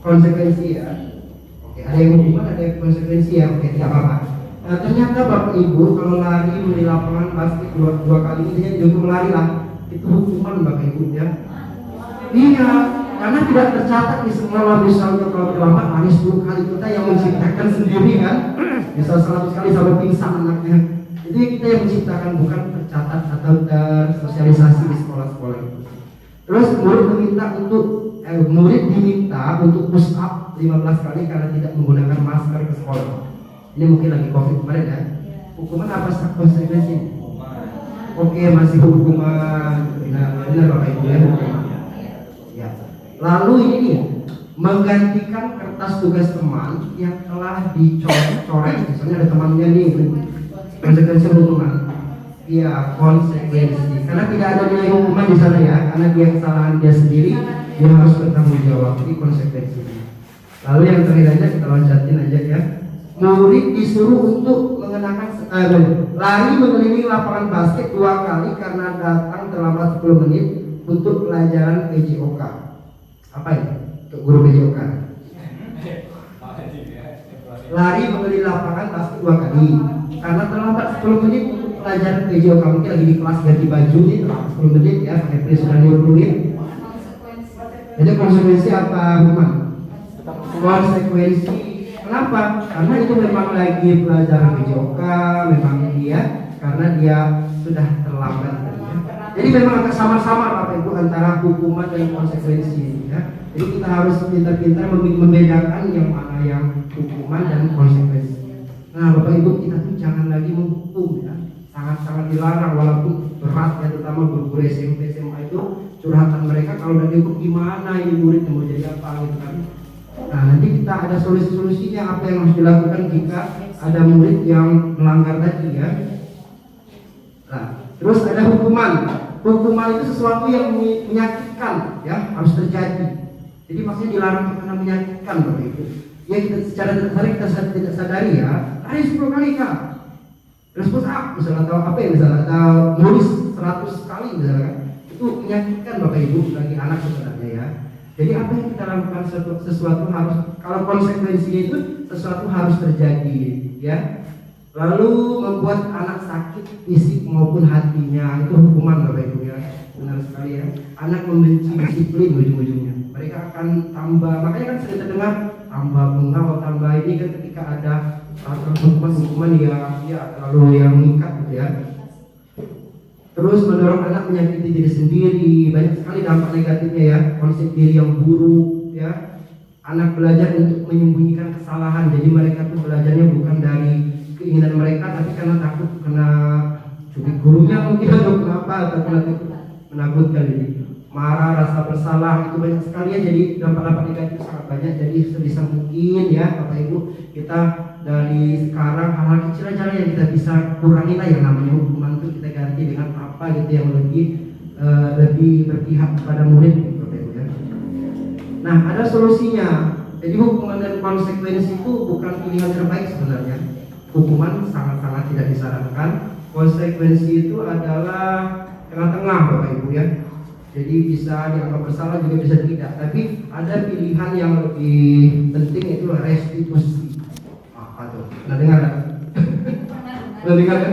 Speaker 2: Konsekuensi ya. Oke, ada yang hukuman, ada yang konsekuensi ya. Oke, tidak apa-apa. Nah, ternyata Bapak Ibu kalau lari di lapangan basket 2 kali ini dihukum lari lah. Itu hukuman Bapak Ibu ya. Iya, karena tidak tercatat di sekolah misalnya kalau terlambat lari 10 kali, kita yang menciptakan sendiri kan. Misal 100 kali sampai pingsan anaknya. Jadi kita yang menciptakan, bukan tercatat atau tersosialisasi di sekolah-sekolah itu. Terus murid diminta untuk push up 15 kali karena tidak menggunakan masker ke sekolah. Ini mungkin lagi COVID kemarin ya. Hukuman apa konsekuensi? Oke, masih hukuman. Benar Bapak Ibu ya, hukuman. Ya. Lalu ini menggantikan kertas tugas teman yang telah dicoret. Misalnya ada temannya nih, konsekuensi hukuman. Iya, konsekuensi. Karena tidak ada nilai hukuman di sana ya, karena dia kesalahan dia sendiri, dia harus bertanggung jawab. Ini konsekuensinya. Lalu yang terakhir aja kita loncatin aja ya. Murid disuruh untuk mengenakan lari mengelilingi lapangan basket 2 kali karena datang terlambat 10 menit untuk pelajaran PJOK. Apa itu? Untuk guru PJOK. Lari mengelilingi lapangan basket 2 kali karena terlambat 10 menit untuk pelajaran PJOK. Mungkin lagi di kelas ganti baju nih, terlambat 10 menit ya, pakai pres sudah 20 menit. Jadi konsekuensi apa hukuman? Konsekuensi. Kenapa? Karena itu memang lagi pelajaran PJOK, memang dia karena dia sudah terlambat ya. Jadi memang agak sama-sama Bapak Ibu antara hukuman dan konsekuensi ya. Jadi kita harus pintar-pintar membedakan yang mana yang hukuman dan konsekuensi. Nah Bapak Ibu, kita tuh jangan lagi menghukum ya. Sangat-sangat dilarang, walaupun berat ya, terutama guru-guru SMP SMA itu curhatan mereka kalau udah dihukum gimana ini murid mau jadi apa gitu kan. Nah nanti kita ada solusi-solusinya apa yang harus dilakukan jika ada murid yang melanggar tadi ya. Nah terus ada hukuman. Hukuman itu sesuatu yang menyakitkan ya, harus terjadi. Jadi maksudnya dilarang karena menyakitkan Bapak Ibu. Ya kita secara tidak sadari ya, hari 10 kali Kak. Terus push up misalnya, atau apa ya misalnya, atau nulis 100 kali misalnya, itu menyakitkan Bapak Ibu bagi anak sebenarnya ya. Jadi apa yang kita lakukan, sesuatu harus, kalau konsekuensinya itu sesuatu harus terjadi ya. Lalu membuat anak sakit fisik maupun hatinya, itu hukuman Bapak Ibu ya. Benar sekali ya. Anak membenci disiplin ujung-ujungnya. Mereka akan tambah, makanya kan sering terdengar tambah pengawal, tambah ini kan ketika ada hukuman ya lalu yang mengikat gitu ya. Terus mendorong anak menyakiti diri sendiri, banyak sekali dampak negatifnya ya, konsep diri yang buruk ya. Anak belajar untuk menyembunyikan kesalahan, jadi mereka tuh belajarnya bukan dari keinginan mereka, tapi karena takut kena cubit gurunya mungkin atau kenapa, atau kena menakutkan. Jadi marah, rasa bersalah itu banyak sekali ya, jadi dampak-dampak negatif sangat banyak. Jadi sebisa mungkin ya Bapak Ibu, kita dari sekarang hal-hal kecil aja yang kita bisa kurangi lah, yang namanya hukuman itu kita ganti dengan apa gitu yang lebih berpihak kepada murid gitu, ya. Nah ada solusinya. Jadi hukuman dan konsekuensi itu bukan pilihan terbaik sebenarnya. Hukuman sangat-sangat tidak disarankan. Konsekuensi itu adalah tengah-tengah Bapak Ibu ya. Jadi bisa dianggap bersalah juga bisa tidak. Tapi ada pilihan yang lebih penting, itu restitusi. Apa tuh? Pernah dengar kan? Pernah dengar kan?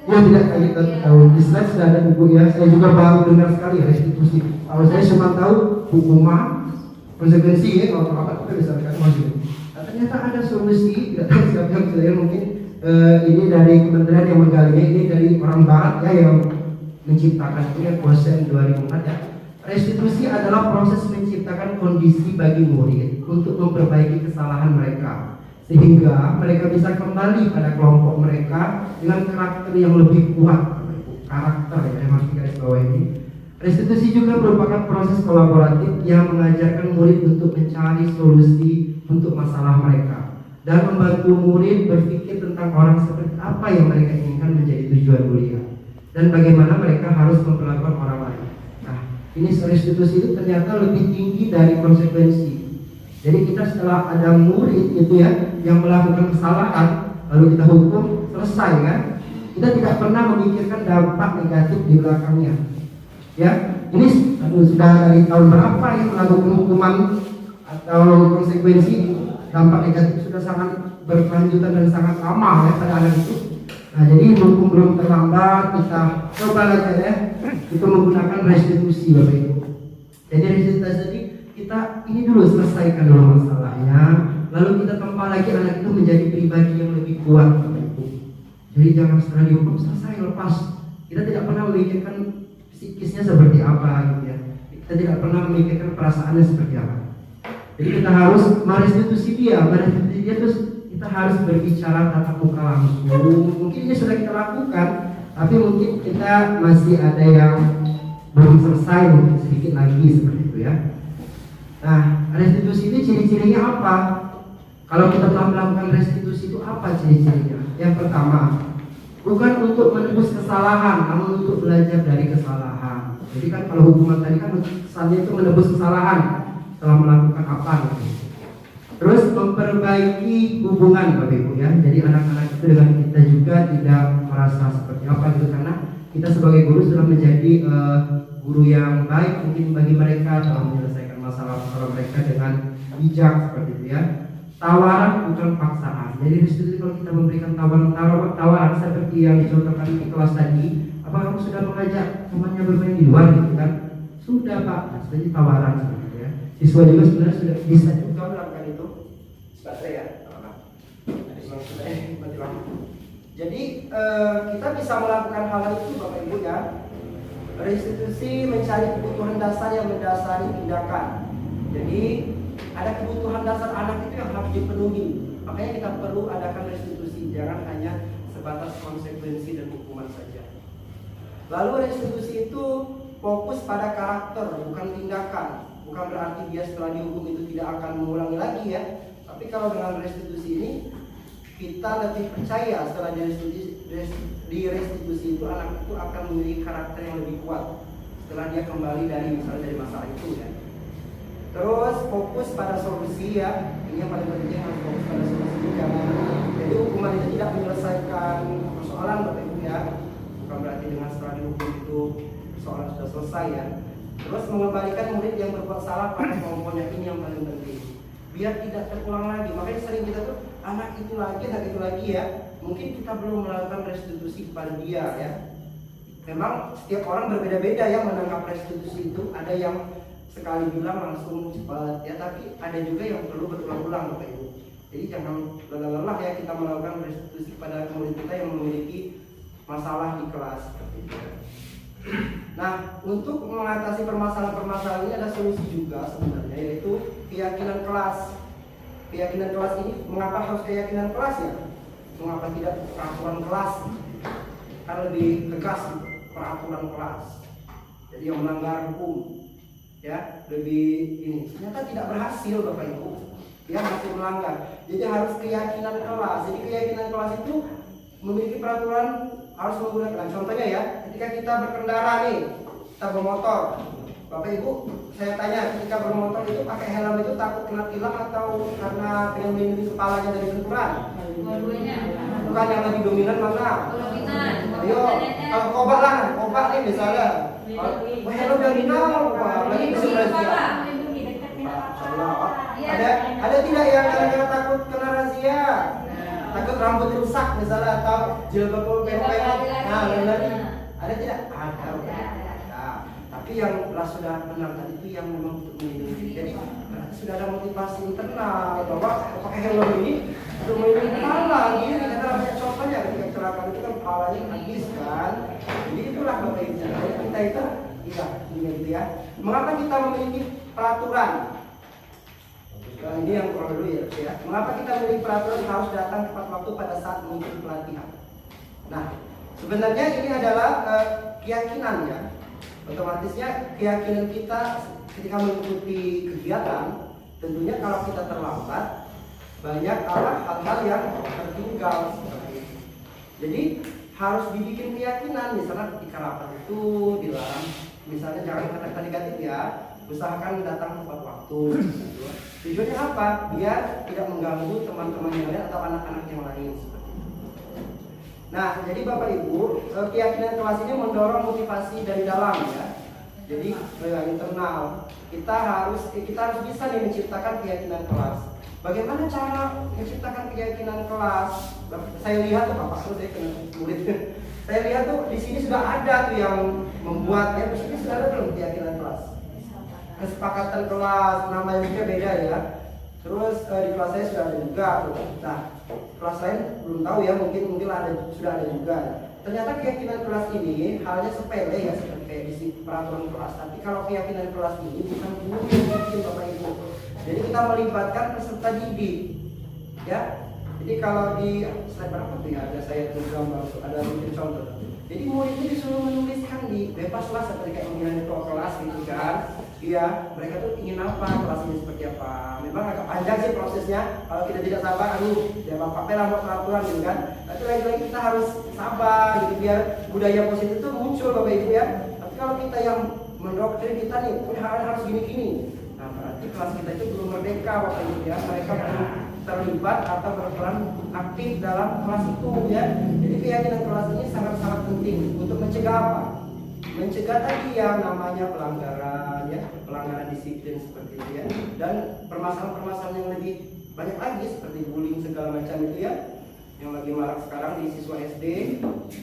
Speaker 2: Ya tidak, kita tahu di slide sudah ada Ibu ya. Saya juga baru dengar sekali restitusi. Kalau saya cuma tahu hukuman, konsekuensi ya, kalau apa kita bisa dikatakan maksudnya. Ternyata ada solusi, tidak tahu siapa yang saya mungkin ini dari kementerian yang menggalinya, ini dari orang barat ya yang menciptakan itu ya, Gosen 2004 ya. Restitusi adalah proses menciptakan kondisi bagi murid untuk memperbaiki kesalahan mereka sehingga mereka bisa kembali pada kelompok mereka dengan karakter yang lebih kuat. Karakter ya, yang harus garis bawah ini. Restitusi juga merupakan proses kolaboratif yang mengajarkan murid untuk mencari solusi untuk masalah mereka dan membantu murid berpikir tentang orang seperti apa yang mereka inginkan menjadi tujuan mulia dan bagaimana mereka harus memperlakukan orang lain. Nah, ini restitusi itu ternyata lebih tinggi dari konsekuensi. Jadi kita setelah ada murid gitu ya yang melakukan kesalahan lalu kita hukum, selesai kan? Kita tidak pernah memikirkan dampak negatif di belakangnya. Ya, ini sudah dari tahun berapa yang melakukan hukuman atau konsekuensi, dampak negatif sudah sangat berkelanjutan dan sangat lama ya pada anak itu. Nah, jadi hukum belum terlambat, kita coba lagi ya, itu menggunakan restitusi Bapak Ibu. Jadi restitusi kita ini dulu selesaikan dulu masalahnya, lalu kita tempa lagi anak itu menjadi pribadi yang lebih kuat Bapak Ibu. Jadi jangan setelah dihukum selesai lepas. Kita tidak pernah memikirkan psikisnya seperti apa gitu ya. Kita tidak pernah memikirkan perasaannya seperti apa. Jadi kita harus merestitusi dia terus kita harus berbicara tatap muka langsung. Mungkin ini sudah kita lakukan, tapi mungkin kita masih ada yang belum selesai, mungkin sedikit lagi seperti itu ya. Nah, restitusi ini ciri-cirinya apa? Kalau kita telah melakukan restitusi itu apa ciri-cirinya? Yang pertama, bukan untuk menebus kesalahan, namun untuk belajar dari kesalahan. Jadi kan kalau hukuman tadi kan kesannya itu menebus kesalahan setelah melakukan apa gitu. Terus memperbaiki hubungan Bapak Ibu ya. Jadi anak-anak itu dengan kita juga tidak merasa seperti apa gitu, karena kita sebagai guru sudah menjadi guru yang baik mungkin bagi mereka dalam menyelesaikan masalah-masalah mereka dengan bijak seperti itu ya. Tawaran bukan paksaan. Jadi restitusi kalau kita memberikan tawaran seperti yang dicontohkan di kelas tadi, apa kamu sudah mengajak temannya bermain di luar gitu kan? Sudah Pak, jadi tawaran seperti itu ya. Siswa juga sebenarnya sudah bisa juga melakukan itu. Baterai ya. Jadi kita bisa melakukan hal itu Bapak Ibu ya. Restitusi mencari kebutuhan dasar yang mendasari tindakan. Jadi ada kebutuhan dasar anak itu yang harus dipenuhi. Makanya kita perlu adakan restitusi, jangan hanya sebatas konsekuensi dan hukuman saja. Lalu restitusi itu fokus pada karakter, bukan tindakan. Bukan berarti dia setelah dihukum itu tidak akan mengulangi lagi ya. Tapi kalau dengan restitusi ini kita lebih percaya setelah di restitusi itu anak itu akan memiliki karakter yang lebih kuat setelah dia kembali dari misalnya dari masalah itu ya. Terus fokus pada solusi ya, ini yang paling penting, harus fokus pada solusi. Jangan, jadi hukuman itu tidak menyelesaikan persoalan Bapak Ibu ya. Bukan berarti dengan setelah dihukum itu persoalan sudah selesai ya. Terus mengembalikan murid yang berbuat salah pada kelompoknya, ini yang paling penting. Biar tidak terulang lagi. Makanya sering kita tuh anak itu lagi ya. Mungkin kita belum melakukan restitusi kepada dia ya. Memang setiap orang berbeda-beda yang menangkap restitusi itu. Ada yang sekali bilang langsung cepat ya, tapi ada juga yang perlu berulang-ulang Bapak Ibu. Jadi jangan lelah-lelah ya kita melakukan restitusi pada murid kita yang memiliki masalah di kelas seperti itu. Nah, untuk mengatasi permasalahan-permasalahan ini ada solusi juga sebenarnya, yaitu keyakinan kelas. Keyakinan kelas ini, mengapa harus keyakinan kelas ya? Mengapa tidak peraturan kelas? Karena lebih tegas peraturan kelas. Jadi yang melanggar hukum ya lebih ini ternyata tidak berhasil Bapak Ibu ya, masih melanggar. Jadi harus keyakinan kelas. Jadi keyakinan kelas itu memiliki peraturan harus menggunakan. Contohnya ya, ketika kita berkendara nih, kita bermotor, Bapak Ibu saya tanya, ketika bermotor itu pakai helm itu takut kena tilang atau karena pengen melindungi kepalanya dari benturan?
Speaker 1: Dua-duanya.
Speaker 2: Bukan, yang lebih dominan mana?
Speaker 1: Dominan.
Speaker 2: Ayo, kalau kobat nih misalnya. Helm dari lagi bisa razia. Ada tidak yang kadang-kadang takut kena razia? Takut rambut rusak misalnya, atau jilbab pendek. Nah, lari. Ada tidak? Ada. Tapi yang sudah benar tadi itu yang memang untuk melindungi. Jadi sudah ada motivasi internal bahwa pakai helm ini untuk melindungi kepala. Ini kita banyak contohnya ketika kecelakaan itu kan kepalanya habis kan. Jadi itulah Bapak Ibu. Kita itu iya gitu ya. Mengapa kita memiliki peraturan?
Speaker 4: Ini yang kurang dulu ya. Mengapa kita memiliki peraturan harus datang tepat waktu pada saat mengikuti pelatihan? Nah, sebenarnya ini adalah keyakinan ya. Otomatisnya keyakinan kita ketika mengikuti kegiatan, tentunya kalau kita terlambat, banyak hal-hal yang tertinggal seperti itu. Jadi harus dibikin keyakinan, misalnya ketika rapat itu dilarang, misalnya jangan kata-kata negatif ya, usahakan datang tepat waktu. Tujuannya apa? Biar tidak mengganggu teman-teman yang lain atau anak-anak yang lain seperti itu. Nah, jadi Bapak Ibu, keyakinan kelas ini mendorong motivasi dari dalam ya. Jadi internal. Kita harus bisa nih menciptakan keyakinan kelas. Bagaimana cara menciptakan keyakinan kelas? Saya lihat tuh Bapak terus saya kena murid. Saya lihat tuh di sini sudah ada tuh yang membuat ya, di sini sudah ada belum keyakinan kelas? Kesepakatan kelas, namanya juga beda ya. Terus di kelas saya sudah ada juga tuh. Nah, kelas lain belum tahu ya, mungkin sudah ada juga. Ternyata keyakinan kelas ini halnya sepele ya, seperti kayak di peraturan kelas. Tapi kalau keyakinan kelas ini bukan guru yang bikin Bapak Ibu. Jadi kita melibatkan peserta didik, ya. Jadi kalau di slide berapa tuh ya, ada saya tulis gambar, ada mungkin contoh. Jadi muridnya disuruh menuliskan di bebas lah seperti kayak pemilihan ketua kelas gitu kan. Iya, mereka tuh ingin apa, kelas ini seperti apa. Memang agak panjang sih prosesnya. Kalau kita tidak sabar, ya Bapak lah buat peraturan gitu kan. Tapi lagi-lagi kita harus sabar gitu biar budaya positif itu muncul Bapak Ibu ya. Tapi kalau kita yang mendoktrin kita nih, punya hal harus gini-gini. Nah, berarti kelas kita itu belum merdeka Bapak Ibu ya. Mereka belum terlibat atau berperan aktif dalam kelas itu ya. Jadi keyakinan kelas ini sangat-sangat penting untuk mencegah apa? Mencegah tadi yang namanya pelanggaran ya, pelanggaran disiplin seperti itu ya. Dan permasalahan-permasalahan yang lebih banyak lagi seperti bullying segala macam itu ya. Yang lagi marak sekarang di siswa SD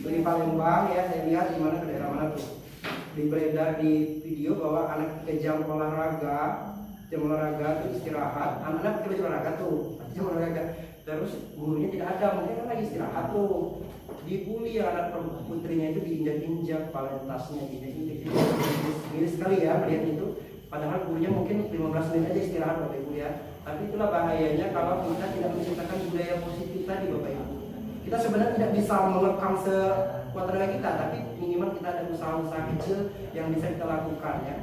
Speaker 4: di Palembang ya, saya lihat di mana ke daerah mana tuh. Beredar di video bahwa anak jam olahraga itu istirahat, anak-anak kita olahraga tuh, jam olahraga, terus gurunya tidak ada, mungkin kan lagi istirahat tuh, dibully ya anak putrinya itu diinjak-injak, kepala tasnya diinjak-injak, miris sekali ya melihat itu. Padahal gurunya mungkin 15 menit aja istirahat Bapak Ibu ya. Tapi itulah bahayanya kalau kita tidak menciptakan budaya positif tadi Bapak Ibu. Kita sebenarnya tidak bisa mengekang sekuat tenaga kita, tapi minimal kita ada usaha-usaha kecil yang bisa kita lakukan ya.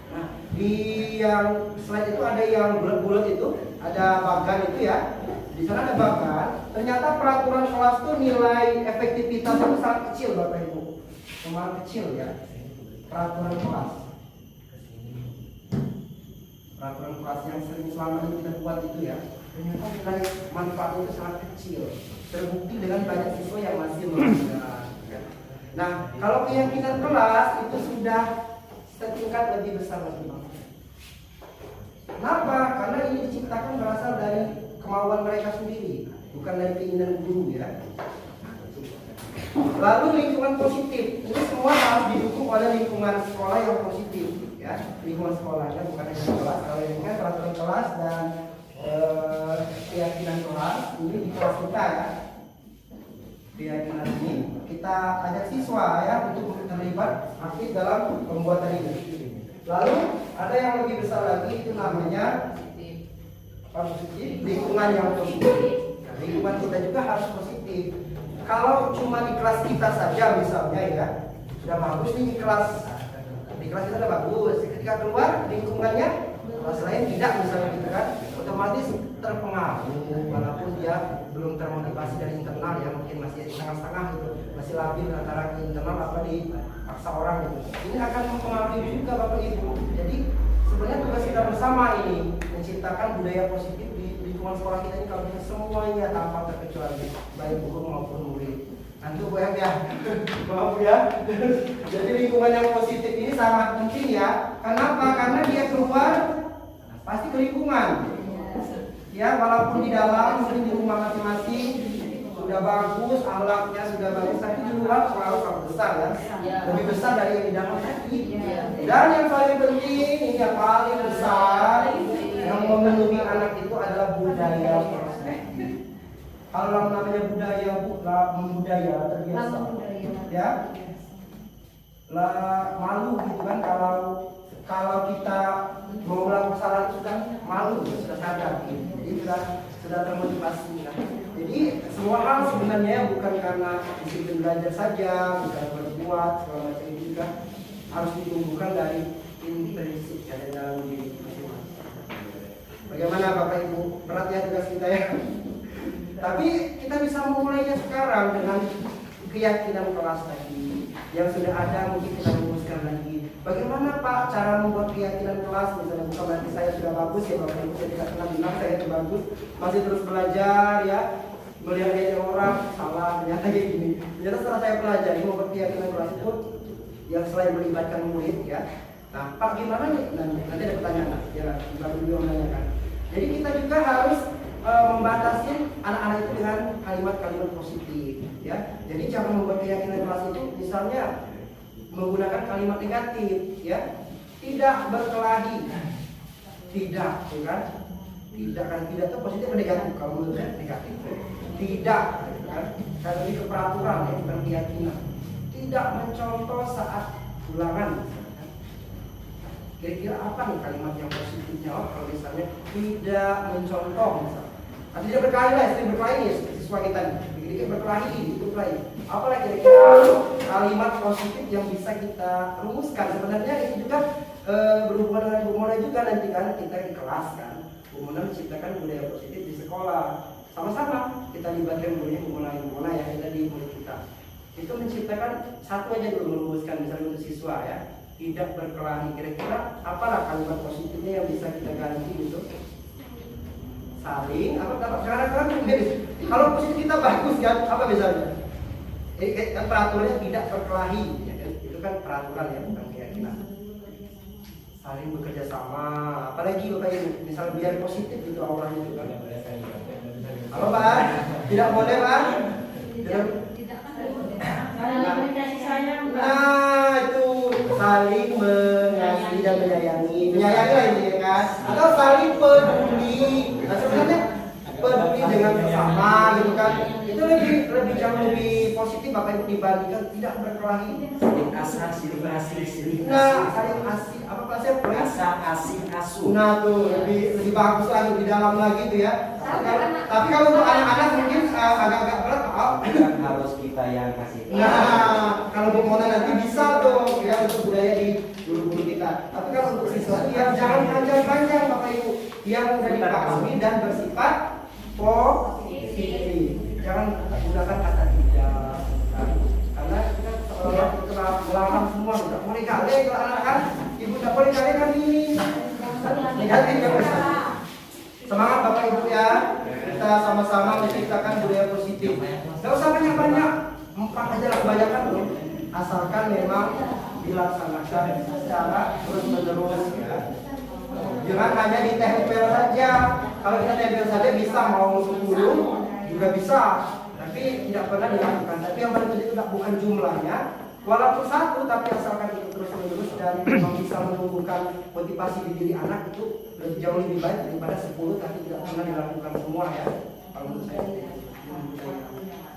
Speaker 4: Nah, di yang slide itu ada yang bulat-bulat itu, ada bagan itu ya. Di sana ada bagan. Ternyata peraturan kelas itu nilai efektivitas itu sangat kecil Bapak Ibu. Cuma kecil ya. Peraturan kelas. Peraturan kelas yang sering selama ini kita buat itu ya. Ternyata nilai manfaatnya itu sangat kecil. Terbukti dengan banyak siswa yang masih melanggar. Nah, kalau keyakinan kelas itu sudah setingkat lebih besar lagi. Kenapa? Karena ini diciptakan berasal dari kemauan mereka sendiri, bukan dari keinginan guru ya. Lalu lingkungan positif, ini semua harus didukung oleh lingkungan sekolah yang positif ya. Lingkungan sekolahnya bukan hanya kelas. Kalau lingkungan peraturan kelas dan keyakinan kelas ini di kelas kita ya. Keyakinan ini kita ajak siswa ya untuk terlibat aktif dalam pembuatan ini. Lalu ada yang lebih besar lagi itu namanya positif, lingkungan yang positif. Nah, lingkungan kita juga harus positif. Kalau cuma di kelas kita saja misalnya ya sudah bagus nih di kelas kita sudah bagus. Ketika keluar lingkungannya kelas lain tidak misalnya gitu kan, otomatis terpengaruh walaupun dia belum termotivasi dari internal ya, mungkin masih setengah-setengah gitu, masih labil antara internal apa di paksa orang gitu. Ini akan mempengaruhi juga Bapak Ibu. Jadi sebenarnya tugas kita bersama ini menciptakan budaya positif di lingkungan sekolah kita ini kalau kita semuanya tanpa terkecuali baik guru maupun murid. Nanti banyak ya, maaf ya. Jadi lingkungan yang positif ini sangat penting ya. Kenapa? Karena dia keluar pasti ke lingkungan. Ya, walaupun di dalam mungkin di rumah masing-masing sudah bagus, akhlaknya sudah bagus, tapi di luar pengaruh sangat besar ya. Lebih besar dari yang di dalam tadi. Dan yang paling penting, ini yang paling besar yang memenuhi anak itu adalah budaya proses. Kalau namanya budaya terbiasa, ya, malu gitu kan kalau kita mau melakukan kesalahan sudah malu, sudah sadar, jadi sudah termotivasi. Nah, jadi semua hal sebenarnya bukan karena disiplin belajar saja, bukan berbuat segala macam, itu juga harus ditumbuhkan dari intrinsik ya, dari dalam diri masing-masing. Bagaimana Bapak Ibu, berat ya tugas kita ya. Tapi kita bisa memulainya sekarang dengan keyakinan kelas tadi yang sudah ada, mungkin kita rumuskan lagi. Bagaimana Pak cara membuat keyakinan kelas? Misalnya bukan berarti saya sudah bagus ya Bapak Ibu, saya tidak pernah bilang saya itu bagus, masih terus belajar ya, melihat orang salah, ternyata kayak gini. Ternyata setelah saya pelajari membuat keyakinan kelas itu yang selain melibatkan murid ya. Nah Pak gimana nih? Nanti ada pertanyaan ya, Bapak Ibu menanyakan. Jadi kita juga harus membatasi anak-anak itu dengan kalimat-kalimat positif ya. Jadi cara membuat keyakinan kelas itu misalnya menggunakan kalimat negatif ya, tidak berkelahi, tidak kan, tidak itu positif atau negatif? Kalau menurut saya negatif, tidak kan, dan lebih ke peraturan ya, bukan keyakinan. Tidak mencontoh saat ulangan. Kira-kira apa nih kalimat yang positifnya? Kalau misalnya tidak mencontoh misalnya. Atau tidak berkelahi lah, sering berkelahi ya siswa kita nih. Dikit-dikit berkelahi, itu berkelahi. Apalagi kira-kira kalimat positif yang bisa kita rumuskan? Sebenarnya ini juga berhubungan dengan Bu Mona juga nanti kan kita di kelas kan. Bu Mona menciptakan budaya positif di sekolah. Sama-sama kita libatkan Bu Mona ya, kita di murid kita. Itu menciptakan satu aja dulu merumuskan misalnya untuk siswa ya. Tidak berkelahi, kira-kira apalah kalimat positifnya yang bisa kita ganti gitu? Saling, kadang-kadang kalau positif kita bagus kan, apa misalnya? Kan peraturannya tidak berkelahi, ya kan? Itu kan peraturan ya, bukan keyakinan. Saling bekerja sama, apalagi Bapak Ibu, misal biar positif itu auranya juga. Halo Pak, tidak boleh Pak? Tidak. Nah itu saling mengasihi dan menyayangi lah ini ya kan, atau saling peduli. Nah, sebenarnya peduli dengan sesama gitu kan, itu lebih jauh lebih positif Bapak Ibu dibandingkan tidak berkelahi.
Speaker 5: Saling asah, saling asih,
Speaker 4: Nah saling asih apa Pak saya?
Speaker 5: asah, asih, asuh.
Speaker 4: Nah tuh lebih bagus lagi, lebih dalam lagi tuh ya. Tapi kalau untuk anak-anak mungkin agak-agak berat Pak.
Speaker 5: Kan harus kita yang kasih.
Speaker 4: Nah, kalau Bu Mona nanti bisa tuh ya untuk budaya di guru-guru kita. Tapi kalau untuk siswa yang jangan panjang-panjang Bapak Ibu, yang sudah dipahami dan bersifat positif. Jangan gunakan kata tidak. Karena kita seolah melarang semua, tidak boleh gale kalau anak kan, ibu tidak boleh gale kan ini. Negatif ya Pak. Semangat Bapak Ibu ya. Kita sama-sama menciptakan budaya positif. Gak usah banyak-banyak, 4 aja lah kebanyakan loh. Asalkan memang dilaksanakan secara terus-menerus ya. Jangan hanya ditempel saja. Kalau kita tempel saja bisa mau 10 juga bisa, tapi tidak pernah dilakukan. Tapi yang paling penting itu bukan jumlahnya, walaupun 1 tapi asalkan itu terus-menerus dan memang bisa menumbuhkan motivasi di diri anak, itu jauh lebih baik daripada 10 tapi tidak pernah dilakukan semua ya. Kalau menurut saya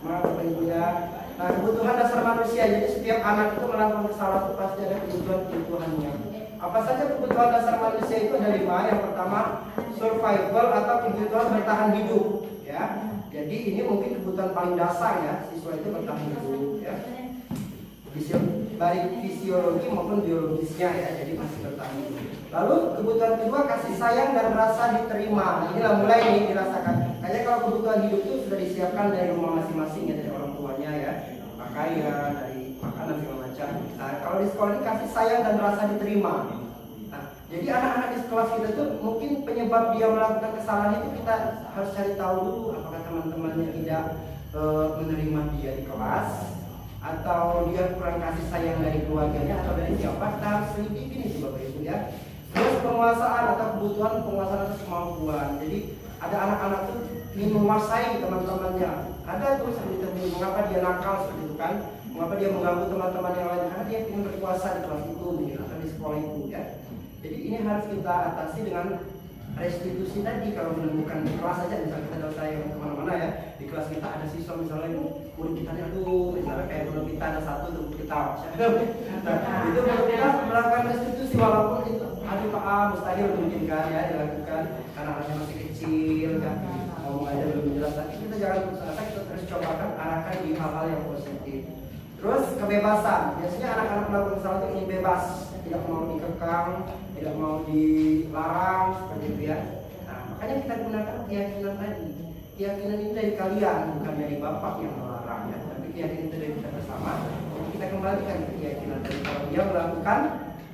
Speaker 4: Bapak Ibu ya. Nah, kebutuhan dasar manusia, jadi setiap anak itu melakukan kesalahan itu pasti ada kebutuhannya. Apa saja kebutuhan dasar manusia itu ada 5. Yang pertama survival atau kebutuhan bertahan hidup ya. Jadi ini mungkin kebutuhan paling dasar ya, siswa itu bertahan hidup ya. Baik fisiologi maupun biologisnya ya, jadi masih bertahan hidup. Lalu kebutuhan kedua kasih sayang dan rasa diterima. Nah, inilah mulai nih dirasakan. Kayaknya kalau kebutuhan hidup itu sudah disiapkan dari rumah masing-masing ya, dari orang tuanya ya, pakaian, dari makanan segala macam. Nah, kalau di sekolah ini kasih sayang dan rasa diterima. Nah, jadi anak-anak di kelas kita itu mungkin penyebab dia melakukan kesalahan itu kita harus cari tahu dulu apakah teman-temannya tidak menerima dia di kelas, atau dia kurang kasih sayang dari keluarganya atau dari siapa. Kita harus selidiki nih Bapak Ibu ya. Terus penguasaan atau kebutuhan penguasaan atas kemampuan. Jadi ada anak-anak tuh ingin menguasai teman-temannya. Ada tuh seperti itu, mengapa dia nakal seperti itu kan? Mengapa dia mengganggu teman-teman yang lain? Karena dia ingin berkuasa di kelas itu, mungkin atau di sekolah itu ya. Jadi ini harus kita atasi dengan restitusi tadi. Kalau menemukan di kelas saja, misalnya kita tahu saya kemana-mana ya, di kelas kita ada siswa misalnya murid kita aduh, misalnya kayak guru kita ada 1 tuh kita nah, itu kalau kita melakukan restitusi walaupun itu aduh Pak mustahil mungkin kan ya dilakukan karena anaknya masih kecil kan, ngomong aja belum jelas. Tapi kita jangan putus asa, kita terus cobakan arahkan di hal-hal yang positif. Terus kebebasan, biasanya anak-anak melakukan kesalahan itu ingin bebas, tidak mau dikekang, tidak mau dilarang seperti itu ya. Nah, makanya kita gunakan keyakinan tadi. Keyakinan ini dari kalian, bukan dari bapak yang melarang ya, tapi keyakinan itu dari kita bersama. Kita kembalikan ke keyakinan tadi kalau dia melakukan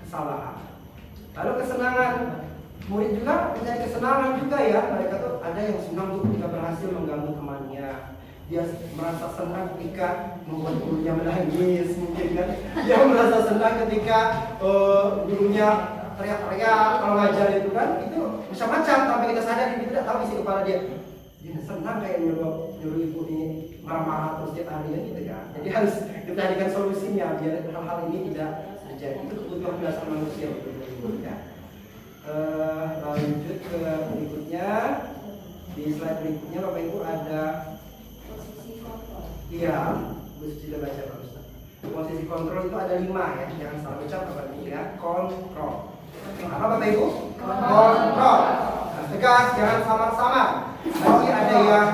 Speaker 4: kesalahan. Lalu kesenangan, murid juga mencari kesenangan juga ya. Mereka tuh ada yang senang tuh ketika berhasil mengganggu temannya. Dia merasa senang ketika membuat gurunya menangis mungkin kan. Dia merasa senang ketika gurunya teriak-teriak kalau ngajar itu kan. Itu macam-macam tanpa kita sadari, kita tidak tahu isi kepala dia. Dia senang kayak nyuruh ibu ini marah-marah terus tiap hari gitu ya. Jadi harus kita carikan solusinya biar hal-hal ini tidak terjadi. Itu kebutuhan dasar manusia betul ya. Lanjut ke berikutnya. Di slide berikutnya Bapak Ibu ada iya, Gus sudah baca Pak Ustaz. Posisi kontrol itu ada 5 ya, jangan salah ucap Bapak Ibu ya. Kontrol. Apa Bapak Ibu? Kontrol. Nah, tegas, jangan samar-samar. Nanti ada yang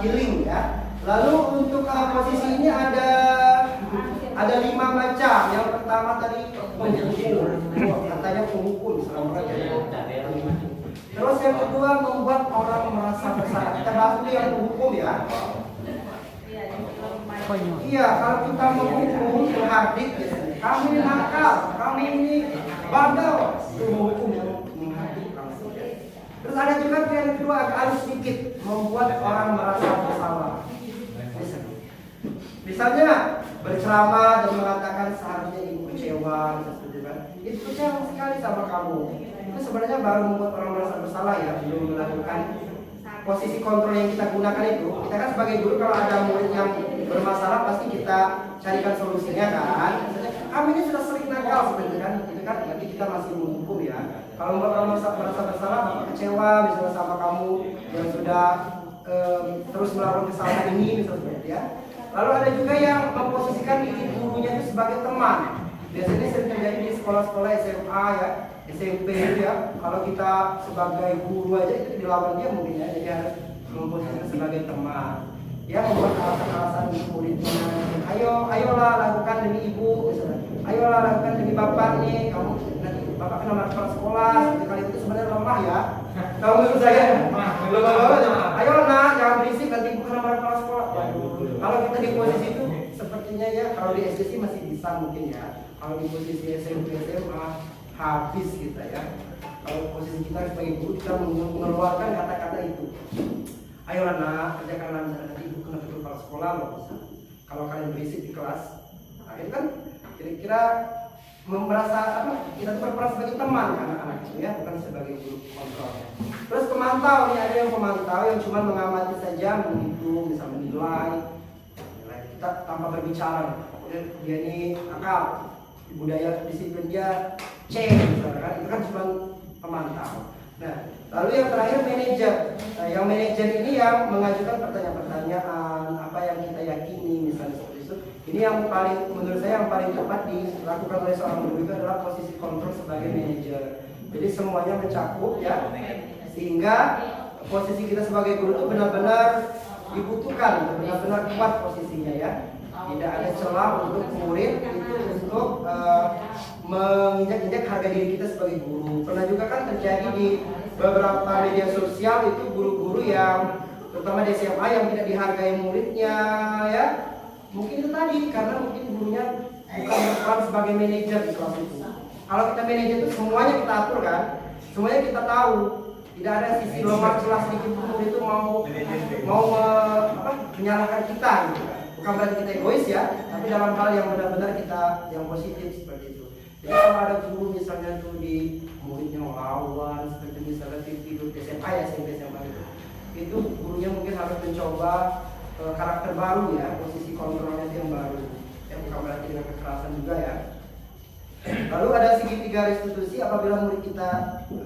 Speaker 4: healing ya. Lalu untuk posisi ini ada 5 macam. Yang pertama tadi penghukum, katanya penghukum selama Terus yang kedua membuat orang merasa bersalah. Kita bahas dulu yang penghukum ya. Iya, kalau kita menghukum menghadik, kami ini nakal, kami ini bandel, itu menghukum yang menghadik langsung. Terus ada juga yang kedua agak halus sedikit, membuat orang merasa bersalah. Misalnya berceramah dan mengatakan seharusnya ibu kecewa, itu kecewa sekali sama kamu. Itu sebenarnya baru membuat orang merasa bersalah ya, belum melakukan posisi kontrol yang kita gunakan itu. Kita kan sebagai guru kalau ada murid yang bermasalah pasti kita carikan solusinya kan. Kami ini sudah sering nakal sebenarnya kan, itu kan nanti kita masih menghukum ya. Kalau membuat orang merasa bersalah, bapak kecewa misalnya sama kamu yang sudah terus melakukan kesalahan ini misalnya seperti ya. Lalu ada juga yang memposisikan diri gurunya itu sebagai teman. Biasanya sering terjadi di sekolah-sekolah SMA ya, SMP itu ya. Kalau kita sebagai guru aja itu dilawan dia mungkin ya, jadi harus memposisikan sebagai teman. Ya, membuat alasan-alasan muridnya. Ayolah lakukan demi ibu, misalnya. Ayolah lakukan demi bapak nih. Kamu nanti bapak kena marah kepala sekolah. Sekali itu sebenarnya lemah ya. Kamu menurut saya, ayo nak, jangan berisik nanti ibu kena marah kepala sekolah. Kalau kita di posisi itu, sepertinya ya, kalau di SD sih masih bisa mungkin ya. Kalau di posisi SMP, SMA habis kita ya. Kalau posisi kita sebagai guru kita mengeluarkan kata-kata itu. Ayolah nak, kerjakanlah misalnya nanti ibu kena tutup kepala sekolah loh misalnya. Kalau kalian berisik di kelas, nah itu kan kira-kira merasa apa? Kita berperan sebagai teman anak-anak itu ya, bukan sebagai guru kontrol. Terus pemantau nih, ada yang pemantau yang cuma mengamati saja, menghitung, bisa menilai. Kita tanpa berbicara, dia ini akal, budaya disiplin dia C misalnya kan, itu kan cuma pemantau. Nah, lalu yang terakhir manajer. Nah, yang manajer ini yang mengajukan pertanyaan-pertanyaan apa yang kita yakini misalnya seperti itu. Ini yang paling menurut saya yang paling tepat dilakukan oleh seorang guru itu adalah posisi kontrol sebagai manajer. Jadi semuanya mencakup ya, sehingga posisi kita sebagai guru itu benar-benar dibutuhkan, benar-benar kuat posisinya ya. Tidak ada celah untuk murid itu untuk menginjak-injak harga diri kita sebagai guru. Pernah juga kan terjadi di beberapa media sosial itu guru-guru yang terutama di SMA yang tidak dihargai muridnya ya. Mungkin itu tadi karena mungkin gurunya bukan berperan sebagai manajer di kelas itu. Kalau kita manajer itu semuanya kita atur kan, semuanya kita tahu. Tidak ada sisi lemah celah sedikit pun murid itu mau menyalahkan kita gitu kan. Bukan berarti kita egois ya, tapi dalam hal yang benar-benar kita yang positif seperti itu. Jadi kalau ada guru misalnya tuh di muridnya melawan seperti misalnya tidur di SMA ya, SMP SMA itu gurunya mungkin harus mencoba karakter baru ya, posisi kontrolnya itu yang baru. Ya bukan berarti dengan kekerasan juga ya. Lalu ada segitiga restitusi apabila murid kita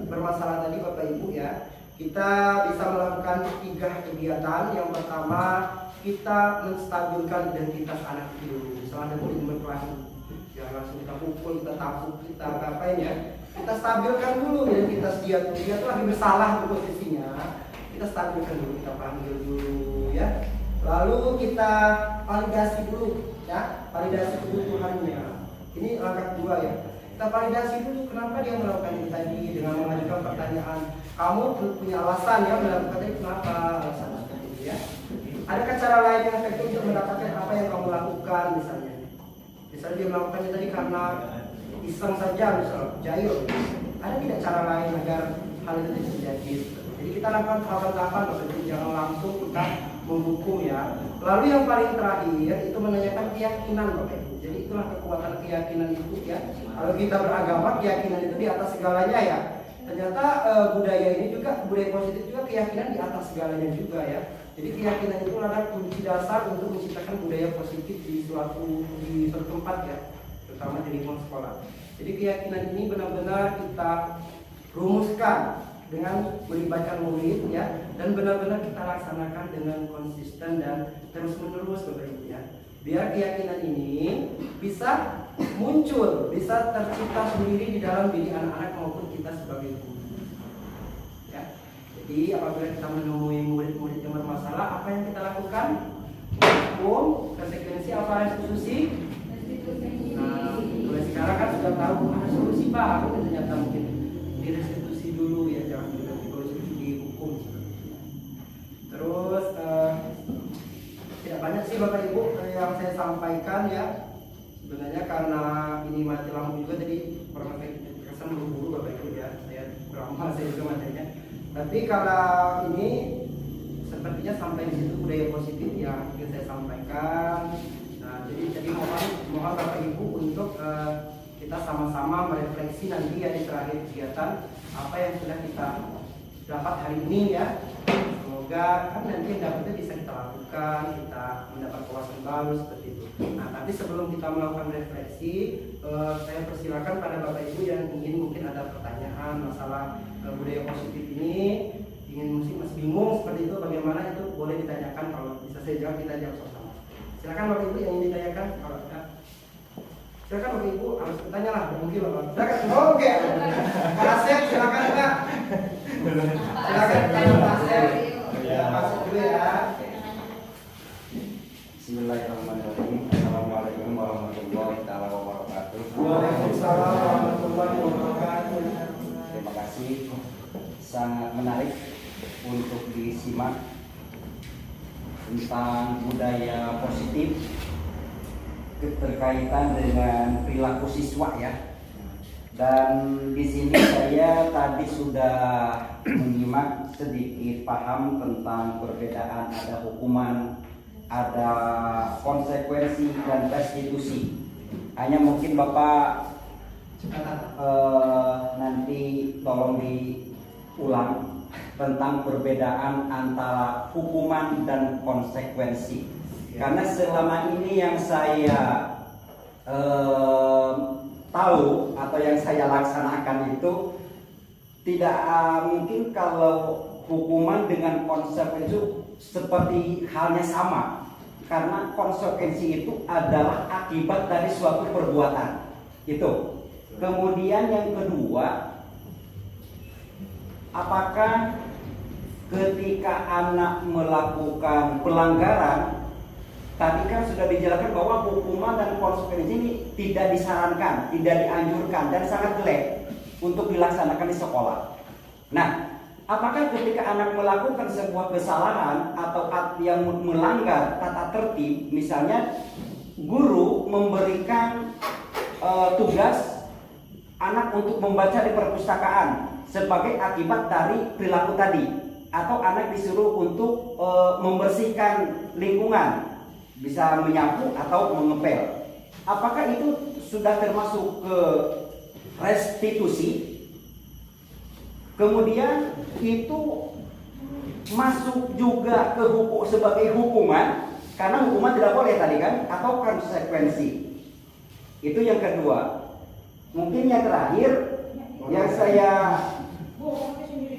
Speaker 4: bermasalah tadi Bapak Ibu ya. Kita bisa melakukan 3 kegiatan. Yang pertama, kita menstabilkan identitas anak itu. Misalnya ada murid berkelahi, jangan langsung kita pukul, kita tapuk, kita ngapain ya. kita stabilkan dulu ya, dia tuh lagi bersalah tuh posisinya. Kita stabilkan dulu, kita panggil dulu ya. Lalu kita validasi dulu ya, validasi kebutuhannya. Ini langkah kedua ya. Kita validasi dulu kenapa dia melakukan ini tadi dengan mengajukan pertanyaan. Kamu punya alasan ya melakukan tadi, kenapa alasan seperti itu ya. Adakah cara lain yang efektif untuk mendapatkan apa yang kamu lakukan misalnya? Misalnya dia melakukannya tadi karena iseng saja, misalnya jahil. Ada tidak cara lain agar hal itu tidak terjadi? Jadi kita lakukan tahapan-tahapan, jadi jangan langsung kita menghukum ya. Lalu yang paling terakhir itu menanyakan keyakinan Bapak Ibu. Jadi itulah kekuatan keyakinan itu ya. Kalau kita beragama, keyakinan itu di atas segalanya ya. Ternyata budaya ini juga, budaya positif juga keyakinan di atas segalanya juga ya. Jadi keyakinan itu adalah kunci dasar untuk menciptakan budaya positif di suatu tempat ya, terutama di lingkungan sekolah. Jadi keyakinan ini benar-benar kita rumuskan dengan melibatkan murid ya, dan benar-benar kita laksanakan dengan konsisten dan terus-menerus Bapak Ibu ya. Biar keyakinan ini bisa muncul, bisa tercipta sendiri di dalam diri anak-anak maupun kita sebagai guru. Ya. Jadi apabila kita menemui murid-murid yang bermasalah, apa yang kita lakukan? Hukum, konsekuensi apa restitusi? Nah, mulai sekarang kan sudah tahu ada solusi baru, ternyata mungkin direstitusi dulu ya, jangan solusi dihukum. Terus tidak banyak sih Bapak Ibu yang saya sampaikan ya. Sebenarnya karena ini mati lampu juga, jadi kesan buru-buru Bapak Ibu ya. Saya beramal saya juga materinya. Tapi kalau ini sepertinya sampai di situ budaya positif yang ingin saya sampaikan. Nah, jadi mohon Bapak Ibu untuk kita sama-sama merefleksi nanti ya di terakhir kegiatan apa yang sudah kita dapat hari ini ya. Semoga kan nanti yang dapatnya bisa kita lakukan, kita mendapat wawasan baru seperti itu. Nah, tapi sebelum kita melakukan refleksi, saya persilakan pada Bapak Ibu yang ingin mungkin ada pertanyaan masalah budaya positif ini, ingin masih bingung seperti itu, bagaimana itu boleh ditanyakan. Kalau bisa saya jawab, kita jawab sama-sama. Silakan Bapak Ibu yang ingin ditanyakan. Kalau tidak, silakan Bapak Ibu harus bertanya lah, mungkin Bapak. Silakan. Oke. Kak Asep, silakan Kak. Silakan Kak Asep. Ya, masuk dulu ya.
Speaker 5: Bismillahirrahmanirrahim. Assalamualaikum warahmatullahi wabarakatuh.
Speaker 4: Waalaikumsalam warahmatullahi wabarakatuh.
Speaker 5: Terima kasih, sangat menarik untuk disimak tentang budaya positif berkaitan dengan perilaku siswa ya. Dan di sini saya tadi sudah menyimak sedikit paham tentang perbedaan, ada hukuman, ada konsekuensi dan restitusi. Hanya mungkin Bapak nanti tolong diulang tentang perbedaan antara hukuman dan konsekuensi. Karena selama ini yang saya tahu atau yang saya laksanakan itu tidak mungkin kalau hukuman dengan konsekuensi itu seperti halnya sama, karena konsekuensi itu adalah akibat dari suatu perbuatan itu. Kemudian yang kedua, apakah ketika anak melakukan pelanggaran, tadi kan sudah dijelaskan bahwa hukuman dan konsekuensi ini tidak disarankan, tidak dianjurkan, dan sangat jelek untuk dilaksanakan di sekolah. Nah, apakah ketika anak melakukan sebuah kesalahan atau yang melanggar tata tertib, misalnya guru memberikan tugas anak untuk membaca di perpustakaan sebagai akibat dari perilaku tadi, atau anak disuruh untuk membersihkan lingkungan, bisa menyapu atau mengepel. Apakah itu sudah termasuk ke restitusi? Kemudian itu masuk juga ke sebagai hukuman, karena hukuman tidak boleh tadi kan, atau konsekuensi. Itu yang kedua. Mungkin yang terakhir yang saya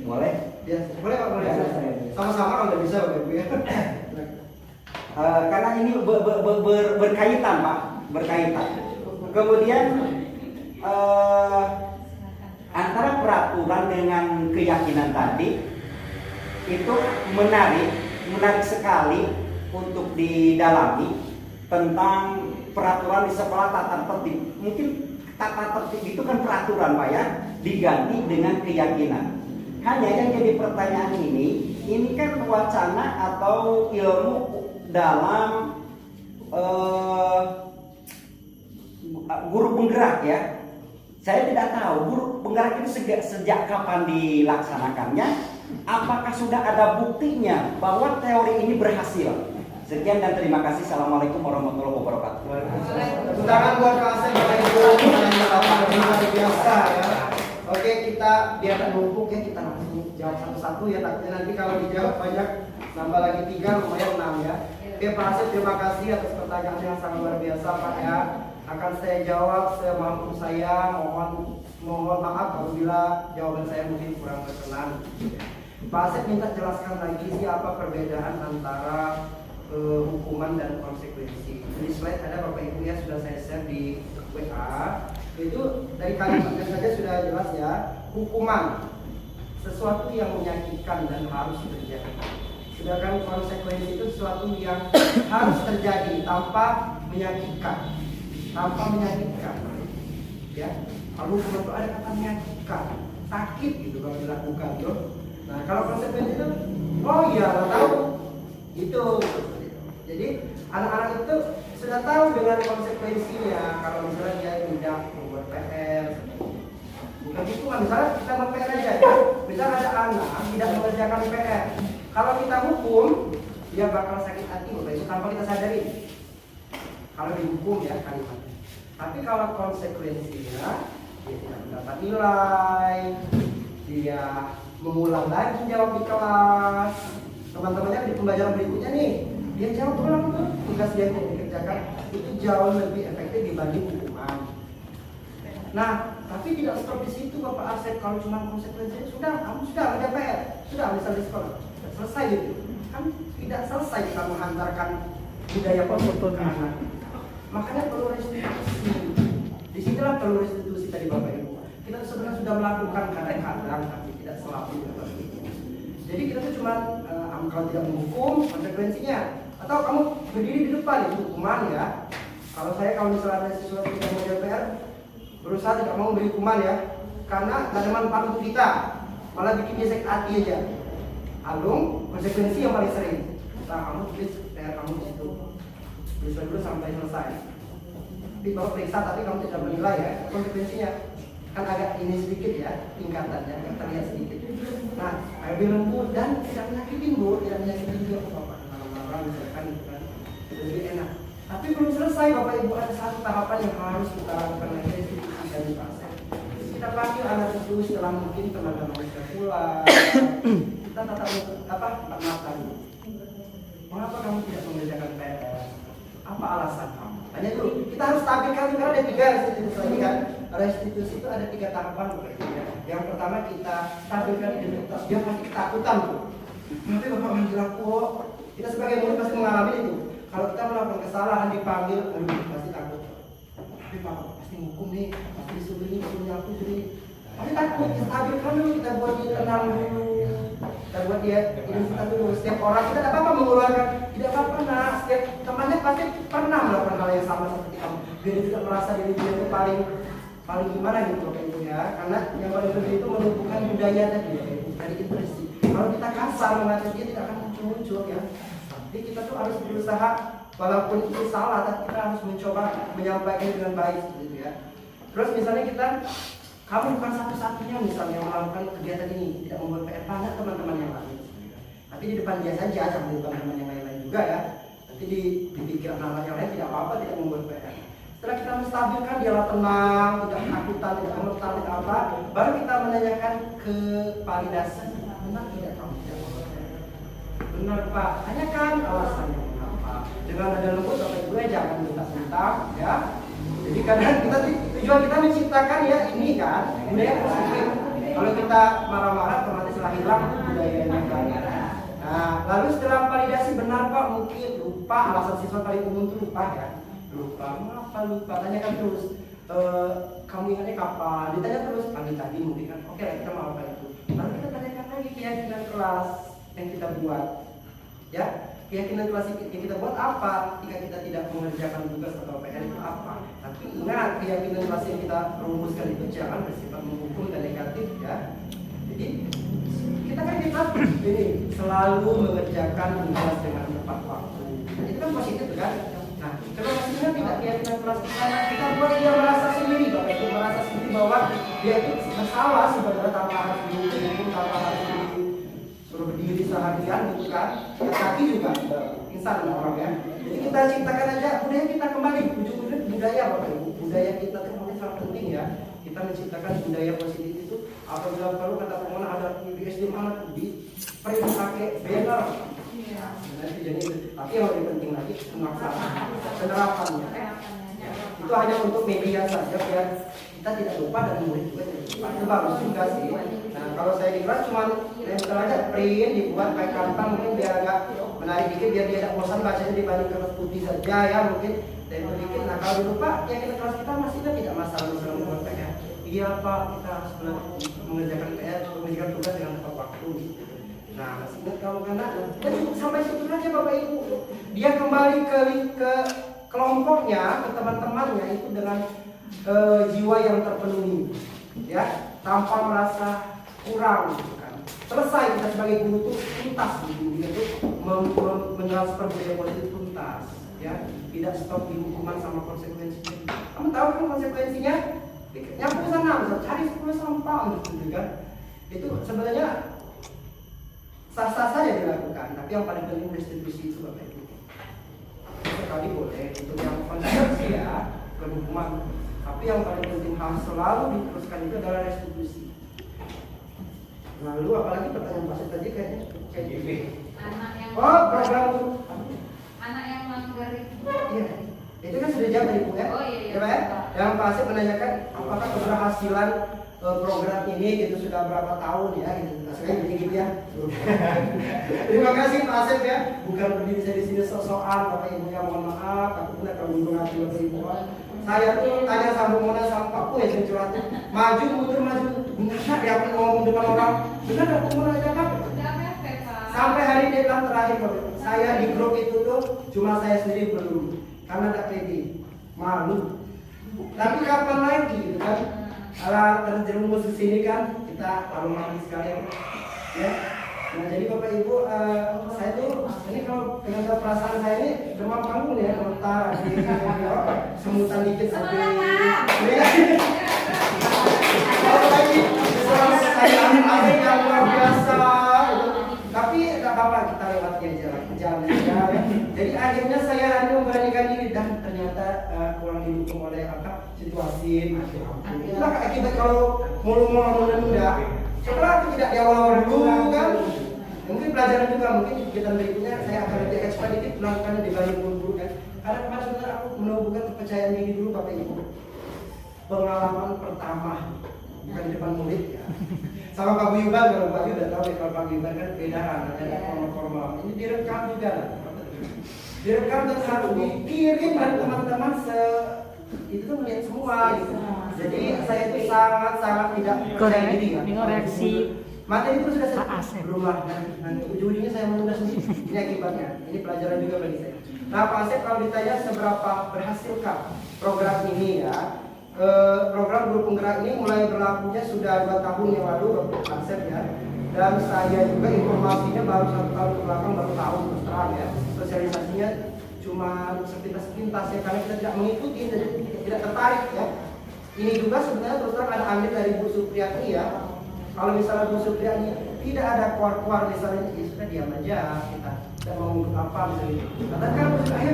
Speaker 5: boleh?
Speaker 4: Ya, boleh Pak, boleh. Sama-sama kalau nggak bisa Bapak Ibu ya.
Speaker 5: Karena ini berkaitan Pak, berkaitan. Kemudian antara peraturan dengan keyakinan tadi itu menarik sekali untuk didalami tentang peraturan di sekolah tata tertib. Mungkin tata tertib itu kan peraturan Pak ya, diganti dengan keyakinan. Hanya yang jadi pertanyaan ini kan wacana atau ilmu dalam guru penggerak ya. Saya tidak tahu guru penggerak ini sejak kapan dilaksanakannya. Apakah sudah ada buktinya bahwa teori ini berhasil? Sekian dan terima kasih. Assalamualaikum warahmatullahi wabarakatuh.
Speaker 4: Tepuk tangan buat Pak Asep, Bapak Ibu, luar biasa ya. Oke, kita biar tak numpuk ya, kita langsung jawab satu-satu ya. Takutnya nanti kalau dijawab banyak, nambah lagi 3, lumayan 6 ya. Oke Pak Asep, terima kasih atas pertanyaan yang sangat luar biasa Pak ya. Akan saya jawab semampu saya. Mohon maaf apabila jawaban saya mungkin kurang berkenan. Pak Asep minta jelaskan lagi siapa perbedaan antara hukuman dan konsekuensi. Di slide ada Bapak Ibu ya, sudah saya share di WA. Itu dari kalimatnya saja sudah jelas ya. Hukuman sesuatu yang menyakitkan dan harus terjadi. Sedangkan konsekuensi itu sesuatu yang harus terjadi tanpa menyakitkan. Ya. Kalau hukuman itu ada kata menyakitkan, sakit gitu kalau dilakukan tuh. Nah, kalau konsekuensi itu, oh iya, lo tahu itu. Jadi anak-anak itu sudah tahu dengan konsekuensinya. Kalau misalnya dia tidak membuat PR, bukan hukuman. Misalnya kita membuat PR aja ya. Misalnya ada anak tidak mengerjakan PR. Kalau kita hukum, dia bakal sakit hati Bapak Ibu tanpa kita sadari. Kalau dihukum ya kalimatnya. Tapi kalau konsekuensinya, dia tidak mendapat nilai, dia mengulang lagi jawab di kelas. Teman-temannya di pembelajaran berikutnya nih, dia jawab ulang tuh tugas dia yang dikerjakan, itu jauh lebih efektif dibanding hukuman. Nah, tapi tidak stop di situ Bapak Asep. Kalau cuma konsekuensinya sudah, kamu sudah ada PR, sudah misal di sekolah, selesai gitu. Kan tidak selesai kita menghantarkan budaya positif ke anak. Makanya perlu restitusi. Disitulah perlu restitusi tadi Bapak Ibu. Kita sebenarnya sudah melakukan kadang-kadang, tapi tidak selalu Bapak Ibu. Jadi kita tuh cuma kalau tidak menghukum konsekuensinya. Atau kamu berdiri di depan itu hukuman ya. Kalau misalnya ada sesuatu yang mau DPR, berusaha tidak mau beri hukuman ya, karena tidak ada manfaat untuk kita, malah bikin dia sakit hati aja. Alung konsekuensi yang paling sering. Nah, kamu tulis PR kamu di situ. Tulis dulu sampai selesai. Tapi baru periksa tapi kamu tidak menilai ya konsekuensinya. Kan agak ini sedikit ya tingkatannya, agak terlihat sedikit. Nah, lebih lembut dan tidak menyakitin tidak menyakitin juga Bapak marah-marah misalkan gitu kan. Itu lebih enak. Tapi belum selesai Bapak Ibu, ada satu tahapan yang harus kita lakukan lagi restitusi dan dipaksa. Kita panggil anak itu setelah mungkin teman-teman sudah pulang. Kita tatap mata dulu. Mengapa kamu tidak mengerjakan PR? Apa alasan kamu? Tanya dulu. Kita harus tampilkan karena ada 3 restitusi lagi kan. Restitusi itu ada 3 tahapan Bapak Ibu ya. Yang pertama kita tampilkan identitas. Dia pasti ketakutan tuh. Nanti Bapak manggil aku. Kita sebagai murid pasti mengalami itu. Kalau kita melakukan kesalahan dipanggil, pasti takut. Tapi Bapak pasti hukum nih, pasti disuruh ini, disuruh aku jadi. Pasti takut. Kita tampilkan dulu, kita buat dia tenang dulu. Kita buat dia identitas dulu. Setiap orang kita tidak apa-apa mengeluarkan. Tidak apa-apa nah. Setiap temannya pasti pernah melakukan hal yang sama seperti kamu. Dia tidak merasa diri dia itu paling gimana gitu Bapak Ibu ya. Karena yang paling penting itu menumbuhkan budaya tadi Bapak Ibu, dari impresi. Kalau kita kasar mengatakan dia tidak akan muncul ya. Jadi kita tuh harus berusaha walaupun itu salah, tapi kita harus mencoba menyampaikan dengan baik gitu ya. Terus misalnya kamu bukan satu-satunya misalnya yang melakukan kegiatan ini, tidak membuat PR, banyak teman-teman yang lain. Tapi di depan dia saja, sama di depan teman yang lain-lain juga ya. Nanti di pikiran anak yang lain tidak apa-apa, tidak membuat PR. Setelah kita menstabilkan dia tenang, tidak ketakutan, tidak gemetar, tidak apa, baru kita menanyakan ke validasi. Benar tidak kamu tidak membuat PR? Benar Pak, tanyakan alasannya mengapa. Dengan nada lembut Bapak Ibu jangan bentak-bentak ya. Jadi kadang tujuan kita menciptakan ya ini kan budaya positif. Kalau kita marah-marah otomatis hilang budayanya kan. Nah, lalu setelah validasi benar Pak, mungkin lupa alasan siswa paling umum itu lupa ya. Lupa, mengapa lupa? Tanyakan terus. kamu ingatnya kapan? Ditanya terus pagi tadi mungkin kan. Oke lah, kita mau apa itu. Lalu kita tanyakan lagi keyakinan kelas yang kita buat. Ya, keyakinan kelas yang kita buat apa? Jika kita tidak mengerjakan tugas atau PR itu apa? Tapi ingat, keyakinan kelas yang kita rumuskan itu jangan bersifat menghukum dan negatif ya. Jadi kita ini selalu mengerjakan tugas dengan tepat waktu. Itu kan positif kan? Nah, kalau maksudnya tidak keyakinan kelas kita buat dia merasa sendiri, Bapak Ibu merasa sendiri bahwa dia itu bersalah sebenarnya tanpa harus dihukum, tanpa harus suruh berdiri seharian gitu kan. Ya, kaki juga insan orang ya. Jadi kita ciptakan aja budaya kita kembali, ujung-ujungnya budaya Bapak Ibu. Budaya kita itu mungkin sangat penting ya. Kita menciptakan budaya positif itu apabila perlu kata pengguna ada di SD mana di perlu pakai banner. Nanti jadi tapi yang lebih penting lagi penerapannya. Itu hanya untuk media saja biar kita tidak lupa dan murid juga tidak lupa. Itu bagus juga sih. Nah kalau saya di kelas cuma nempel aja print dibuat pakai kantong mungkin biar agak menarik dikit biar dia tidak bosan bacanya dibanding kertas putih saja ya mungkin tempel dikit. Nah kalau lupa ya kita kelas kita masih tidak masalah membuat PR. Iya Pak, kita harus mengerjakan PR, mengerjakan tugas dengan tepat waktu. Nah, ingat kamu kan sampai situ aja Bapak Ibu. Dia kembali ke kelompoknya, ke teman-temannya itu dengan jiwa yang terpenuhi, ya, tanpa merasa kurang. Gitu kan. Selesai kita sebagai guru itu tuntas, gitu, mentransfer budaya positif tuntas, ya, tidak stop di hukuman sama konsekuensinya. Kamu tahu kan konsekuensinya? Nyapu sana, cari 10 sampah, gitu kan? Itu sebenarnya sah-sah saja dilakukan, tapi yang paling penting restitusi itu Bapak Ibu. Sekali boleh untuk yang konsekuensi ya, hukuman. Tapi yang paling penting harus selalu diteruskan itu adalah restitusi. Lalu apalagi pertanyaan Pak tadi kayaknya CGV. Program
Speaker 1: anak yang melanggar itu.
Speaker 4: Iya. Itu kan sudah jawab dari Bu ya.
Speaker 1: Oh iya.
Speaker 4: Ya Pak ya. Yang Pak Asep menanyakan apakah keberhasilan program ini gitu sudah berapa tahun ya gitu. Saya jadi gitu ya. Terima kasih Pak Asep ya. Bukan berdiri saya di sini sok-sokan Bapak Ibu ya mohon maaf. Aku tidak kalau menghati Bapak Ibu. Saya tuh tanya sama Mona sama Pak Pu ya saya curhat. Maju mundur maju. Benar dia aku ngomong depan orang. Benar enggak aku mau ajak apa? Sampai hari deadline terakhir Bapak. Saya di grup itu tuh cuma saya sendiri belum. Karena ada pede, malu. Tapi kapan lagi gitu kan? Kalau terjerumus di sini kan kita baru mandi sekalian, ya. Nah jadi Bapak Ibu, saya tuh ini kalau dengan perasaan saya ini demam panggung ya, gemetar, semutan dikit sampai. Kalau lagi saya ini yang luar biasa. Tapi nggak apa-apa kita lewati aja lah, jalan aja ya. Jadi akhirnya saya hanya memberanikan diri dan ternyata kurang didukung oleh situasi. Itulah akibat kalau mulu-mulu menunda. Setelah aku tidak di awal dulu kan, mungkin pelajaran juga mungkin kegiatan berikutnya saya akan lebih ekspeditif melakukannya dibanding dulu kan. Karena kemarin sebenarnya aku menumbuhkan kepercayaan diri dulu Bapak Ibu. Pengalaman pertama bukan di depan murid ya. Sama Pak Guyuban, kalau Pak Guyuban udah tahu ya kalau Pak Guyuban kan bedaan, ada formal-formal. Ini direkam juga lah. Direkam dan harus dikirim dan teman-teman itu tuh melihat semua gitu. Jadi saya itu sangat tidak percaya diri ya.
Speaker 6: Koreksi
Speaker 4: materi itu sudah saya berubah dan nanti ujung-ujungnya saya menunda sendiri. Ini akibatnya. Ini pelajaran juga bagi saya. Nah Pak Asep kalau ditanya seberapa berhasilkah program ini ya? Program Guru Penggerak ini mulai berlakunya sudah 2 tahun yang lalu Pak Asep ya. Dan saya juga informasinya baru 1 tahun ke belakang baru tahu terus terang ya. Sosialisasinya cuma sepintas-sepintas ya karena kita tidak mengikuti dan tidak tertarik ya. Ini juga sebenarnya terus terang ada ambil dari Bu Supriyani ya. Kalau misalnya Bu Supriyani tidak ada kuar-kuar misalnya ya sudah diam aja kita tidak mau ngikut apa misalnya. Katakan ayo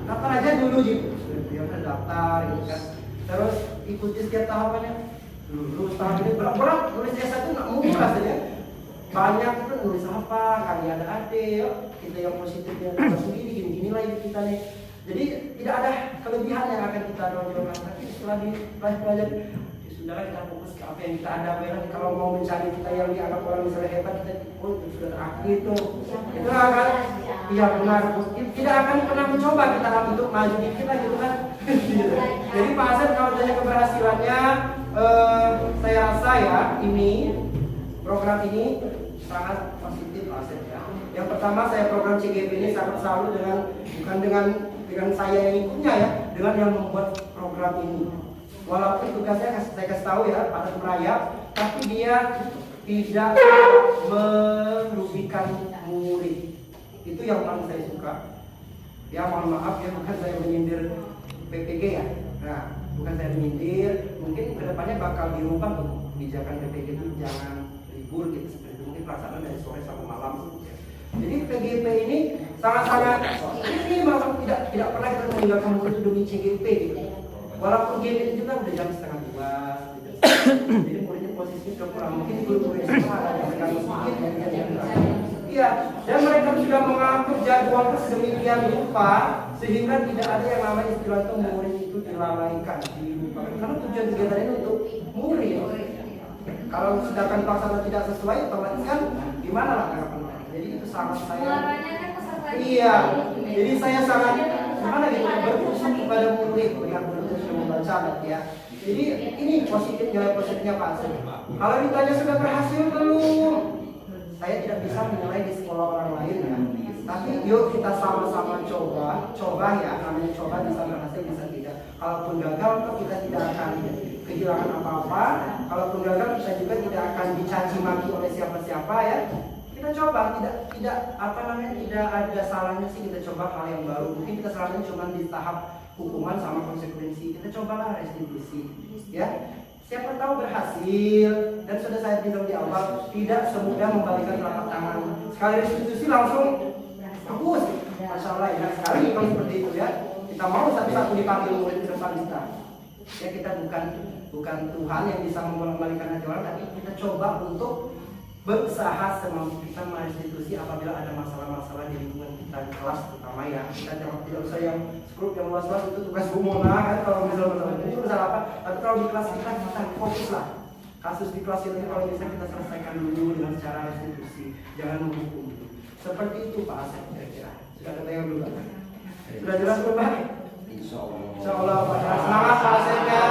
Speaker 4: daftar aja dulu gitu. Sudah daftar gitu kan. Terus ikuti setiap tahapannya. Lulus tahap ini berat-berat nulis S1 nggak murah saja. Banyak itu nulis apa, kali ada kita yang positifnya kita sendiri gini-gini lah hidup kita nih. Jadi tidak ada kelebihan yang akan kita tonjolkan. Tapi setelah belajar sudahlah kita fokus ke apa yang kita ada. Kalau mau mencari kita yang dianggap orang misalnya hebat, kita itu sudah terakhir itu akan iya benar, tidak akan pernah mencoba kita untuk maju dikit lah gitu kan. Jadi Pak Asep kalau tanya keberhasilannya, saya rasa ya ini program ini sangat positif Pak Asep ya. Yang pertama, saya program CGP ini sangat selalu bukan dengan saya yang ikutnya ya, dengan yang membuat program ini. Walaupun tugasnya saya kasih tahu ya, padat merayap, tapi dia tidak merugikan murid. Itu yang paling saya suka. Ya mohon maaf ya, bukan saya menyindir PPG ya. Nah, bukan saya menyindir, mungkin kedepannya bakal dirubah tuh kebijakan PPG itu jangan libur gitu seperti itu. Mungkin pelaksanaan dari sore sampai malam gitu ya. Jadi PGP ini sangat-sangat ini memang tidak pernah kita meninggalkan murid demi CGP gitu. Walaupun game itu juga udah jam 11:30, jadi muridnya posisinya kurang mungkin guru-guru yang ada yang sedikit iya, dan mereka sudah mengatur jadwal sedemikian rupa sehingga tidak ada yang namanya istilah itu murid itu dilalaikan, dilupakan. Karena tujuan kegiatan ini untuk murid. Kalau sedangkan pelaksana tidak sesuai, otomatis kan gimana lah tanggapan. Jadi itu sangat saya. Iya, jadi saya sangat gimana gitu berfokus kepada murid yang sudah membaca ya. Jadi ini positifnya Pak Asep. Kalau ditanya sudah berhasil belum? Saya tidak bisa memulai di sekolah orang lain ya. Tapi yuk kita sama-sama coba ya. Namanya coba bisa berhasil bisa tidak. Kalaupun gagal kita tidak akan kehilangan apa-apa. Kalaupun gagal kita juga tidak akan dicaci maki oleh siapa-siapa ya. Kita coba, tidak ada salahnya sih kita coba hal yang baru. Mungkin kita salahnya cuma di tahap hukuman sama konsekuensi. Kita cobalah restitusi, ya. Siapa tahu berhasil. Dan sudah saya bilang di awal, tidak semudah membalikkan telapak tangan. Sekali restitusi langsung hapus. Masya Allah ya. Sekali kalau seperti itu ya. Kita mau satu-satu dipanggil murid depan kita. Ya kita bukan Tuhan yang bisa membalikkan hati orang, tapi kita coba untuk berusaha semampu kita merestitusi apabila ada masalah-masalah di lingkungan kita di kelas terutama ya. Kita tidak usah yang skrup yang luas-luas, itu tugas Bu Mona kan kalau misalnya itu masalah apa. Tapi kalau di kelas kita fokus lah. Kasus di kelas ini kalau bisa kita selesaikan dulu dengan cara restitusi, jangan menghukum. Seperti itu Pak Asep kira-kira. Sudah ketanya belum Pak? Sudah jelas belum Pak? Insya Allah Pak. Semangat Pak Asepnya.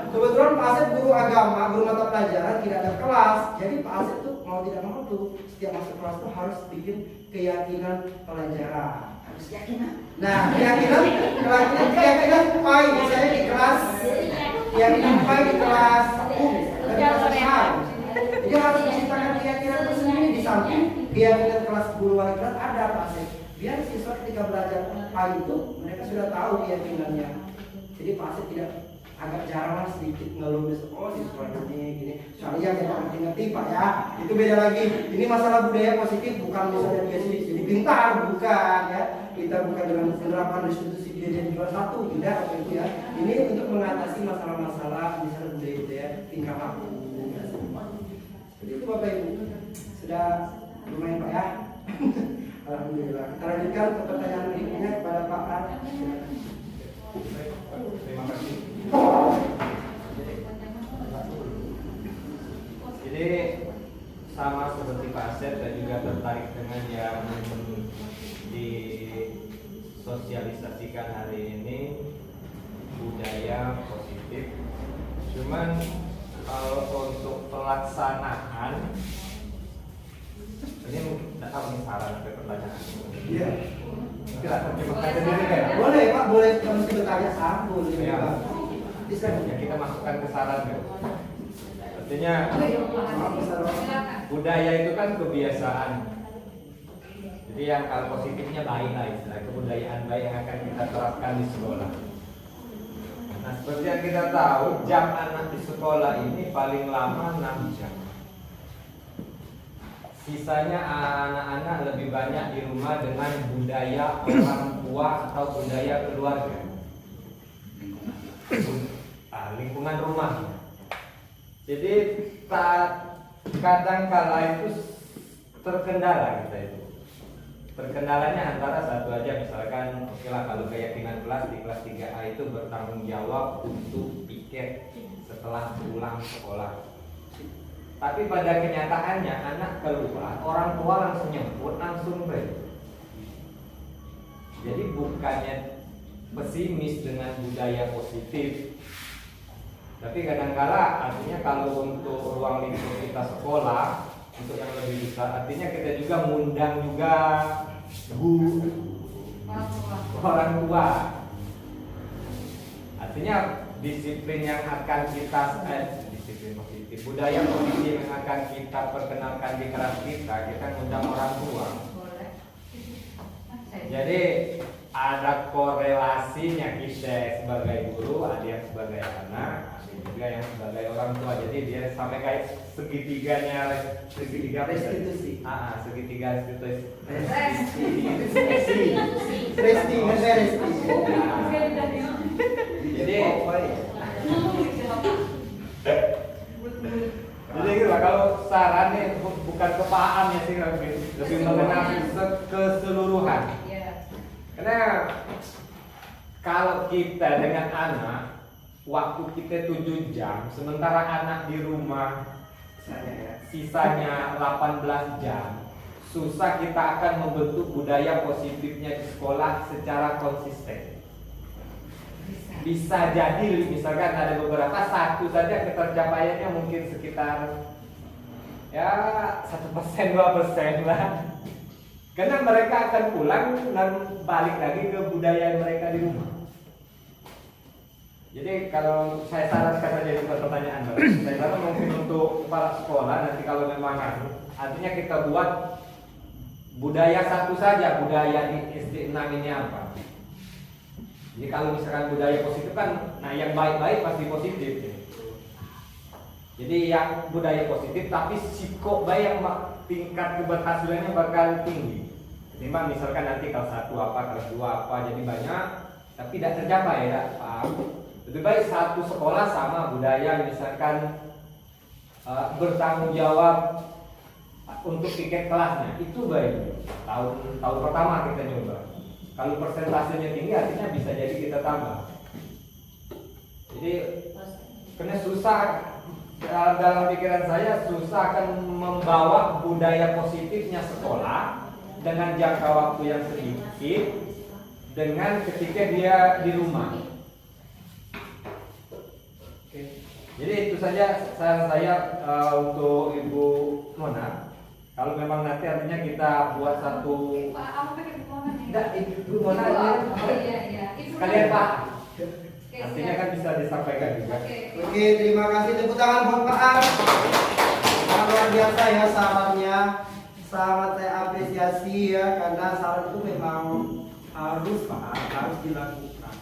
Speaker 4: Kebetulan Pak Asep guru agama, guru mata pelajaran, tidak ada kelas. Jadi Pak Asep tuh mau tidak mau tuh setiap masuk kelas tuh harus bikin keyakinan pelajaran. Harus keyakinan. Nah, keyakinan pai misalnya di kelas, keyakinan pai di kelas jadi harus menciptakan keyakinan tersendiri di samping keyakinan kelas guru wali kelas ada Pak Asep. Biar siswa ketika belajar pai itu mereka sudah tahu keyakinannya. Jadi Pak Asep tidak agak jarang lah sedikit ngeluh siswa ini gini. Soalnya yang ngerti Pak ya, itu beda lagi. Ini masalah budaya positif, bukan misalnya dia jadi pintar, bukan ya. Kita bukan dengan penerapan restitusi dia jadi jual satu, tidak apa itu ya. Ini untuk mengatasi masalah-masalah misalnya budaya tingkah laku. Jadi itu Bapak Ibu sudah lumayan Pak ya. Alhamdulillah. Kita lanjutkan ke pertanyaan berikutnya kepada Pak Ar.
Speaker 3: Terima kasih. Jadi sama seperti Pak Asep, saya juga tertarik dengan yang disosialisasikan hari ini, budaya positif. Cuman kalau untuk pelaksanaan ini tidak tahu nih saran atau pertanyaan.
Speaker 4: Iya.
Speaker 3: Boleh
Speaker 4: Pak, boleh kalau kita tanya sambung.
Speaker 3: Ya.
Speaker 4: Bisa
Speaker 3: Ya kita masukkan ke saran ya. Artinya budaya itu kan kebiasaan. Jadi yang kalau positifnya baik lah istilah kebudayaan baik yang akan kita terapkan di sekolah. Nah seperti yang kita tahu jam anak di sekolah ini paling lama 6 jam. Sisanya anak-anak lebih banyak di rumah dengan budaya orang tua atau budaya keluarga. Lingkungan rumah. Jadi kadang kala itu terkendala kita itu. Terkendalanya antara satu aja misalkan oke lah kalau keyakinan kelas di kelas 3A itu bertanggung jawab untuk piket setelah pulang sekolah. Tapi pada kenyataannya anak keluar, orang tua langsung nyebut, langsung break. Jadi bukannya pesimis dengan budaya positif, tapi kadangkala artinya kalau untuk ruang lingkup kita sekolah untuk yang lebih besar, artinya kita juga mengundang juga guru, orang tua. Artinya disiplin yang akan kita disiplin positif, budaya positif yang akan kita perkenalkan di kelas kita ngundang orang tua. Jadi ada korelasinya kita sebagai guru, ada yang sebagai anak, ada juga yang sebagai orang tua. Jadi dia sampai kayak segitiga restitusi. Segitiga restitusi. Jadi gitu lah, kalau sarannya bukan kepaham ya sih, lebih mengenai keseluruhan. Karena kalau kita dengan anak, waktu kita 7 jam, sementara anak di rumah sisanya 18 jam, susah kita akan membentuk budaya positifnya di sekolah secara konsisten. Bisa jadi misalkan ada beberapa, satu saja ketercapaiannya mungkin sekitar ya 1%, 2% lah. Karena mereka akan pulang dan balik lagi ke budaya mereka di rumah. Jadi kalau saya sarankan saja bukan pertanyaan, saya saran mungkin untuk kepala sekolah nanti kalau memang artinya kita buat budaya satu saja, budaya di SD 6 ini apa. Jadi kalau misalkan budaya positif kan, nah yang baik-baik pasti positif. Jadi yang budaya positif tapi psikobai yang tingkat keberhasilannya bakal tinggi. Ketimbang misalkan nanti kalau 1 apa, kalau 2 apa, jadi banyak tapi tidak tercapai ya, paham? Lebih baik satu sekolah sama budaya misalkan bertanggung jawab untuk tiket kelasnya, itu baik. Tahun pertama kita nyoba. Kalau persentasenya tinggi artinya bisa jadi kita tambah. Jadi karena susah dalam pikiran saya, susah akan membawa budaya positifnya sekolah dengan jangka waktu yang sedikit dengan ketika dia di rumah. Oke. Jadi itu saja saran saya untuk Ibu Mona. Kalau memang nanti artinya kita buat satu. Enggak, Ibu Mona sekalian Pak. Artinya kan bisa disampaikan juga.
Speaker 4: Oke, terima kasih, tepuk tangan buat Pak Ar. Luar biasa ya sarannya, sangat saya apresiasi ya, karena saran itu memang harus Pak Ar, harus dilakukan.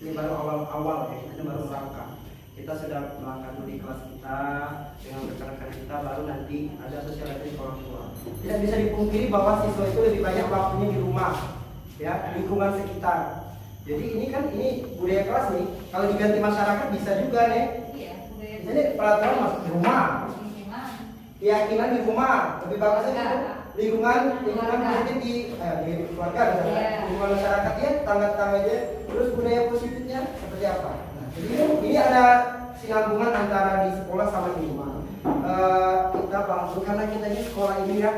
Speaker 4: Ini baru awal-awal ya, ini baru melangkah. Kita sudah melangkah dulu di kelas kita dengan rekan-rekan kita, baru nanti ada sosialisasi orang tua. Tidak bisa dipungkiri bahwa siswa itu lebih banyak waktunya di rumah, ya, lingkungan sekitar. Jadi ini budaya kelas nih. Kalau diganti masyarakat bisa juga nih.
Speaker 1: Iya,
Speaker 4: Jadi peraturan masuk di rumah. Keyakinan di rumah. Lebih bagusnya lingkungan positif di keluarga misalnya. Lingkungan masyarakat ya, tangga-tangga aja. Terus budaya positifnya seperti apa? Nah, jadi ini ada sinambungan antara di sekolah sama di rumah. Kita bangun karena kita ini sekolah ini ya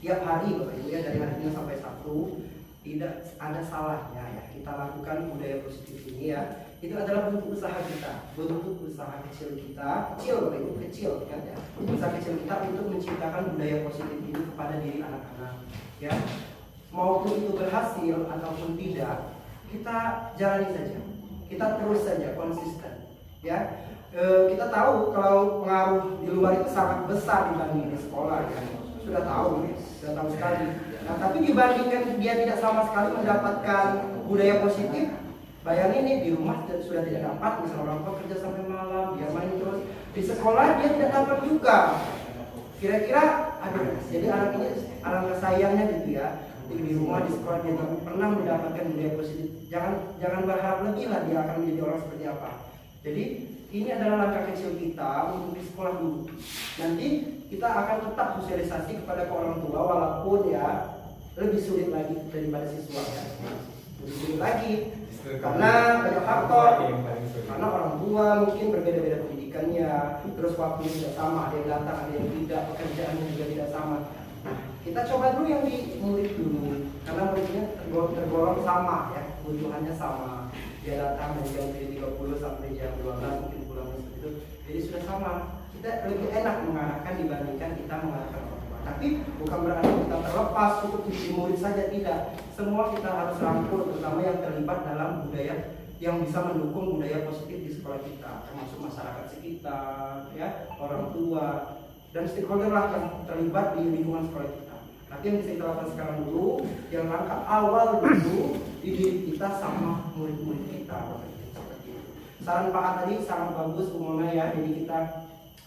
Speaker 4: tiap hari Bapak Ibu ya, dari hari Senin sampai Sabtu. Tidak ada salahnya ya kita lakukan budaya positif ini ya. Itu adalah bentuk usaha kita, bentuk usaha kecil kita, kecil kan ya. Usaha kecil kita untuk menciptakan budaya positif ini kepada diri anak-anak ya. Maupun itu berhasil ataupun tidak, kita jalani saja. Kita terus saja konsisten ya. Kita tahu kalau pengaruh di luar itu sangat besar dibanding di sekolah ya. Sudah tahu sekali. Nah, tapi dibandingkan dia tidak sama sekali mendapatkan budaya positif, bayangin nih di rumah sudah tidak dapat, misalnya orang tua kerja sampai malam, dia main terus, di sekolah dia tidak dapat juga. Kira-kira, jadi anak ini alangkah sayangnya gitu ya, di rumah di sekolah dia tidak pernah mendapatkan budaya positif. Jangan berharap lebih lah dia akan menjadi orang seperti apa. Jadi ini adalah langkah kecil kita untuk di sekolah dulu. Nanti kita akan tetap sosialisasi kepada orang tua walaupun ya lebih sulit lagi daripada siswa ya. Lebih sulit lagi karena banyak faktor, karena orang tua mungkin berbeda-beda pendidikan. pendidikannya, terus waktunya tidak sama, ada yang datang, ada yang tidak, pekerjaannya juga tidak sama. Nah, kita coba dulu yang di murid dulu, karena muridnya tergolong sama ya, kebutuhannya sama. Dia datang dari jam 7.30 sampai jam 12 mungkin pulang seperti itu, jadi sudah sama. Kita lebih enak mengarahkan dibandingkan kita mengarahkan orang tua. Tapi bukan berarti kita terlepas cukup di murid saja, tidak. Semua kita harus rangkul, terutama yang terlibat dalam budaya yang bisa mendukung budaya positif di sekolah kita, termasuk masyarakat sekitar, ya, orang tua, dan stakeholder lah yang terlibat di lingkungan sekolah kita. Tapi yang bisa kita lakukan sekarang dulu, yang langkah awal dulu di diri kita sama murid-murid kita. Seperti itu. Saran Pak A tadi sangat bagus, Bu Mona ya. Jadi kita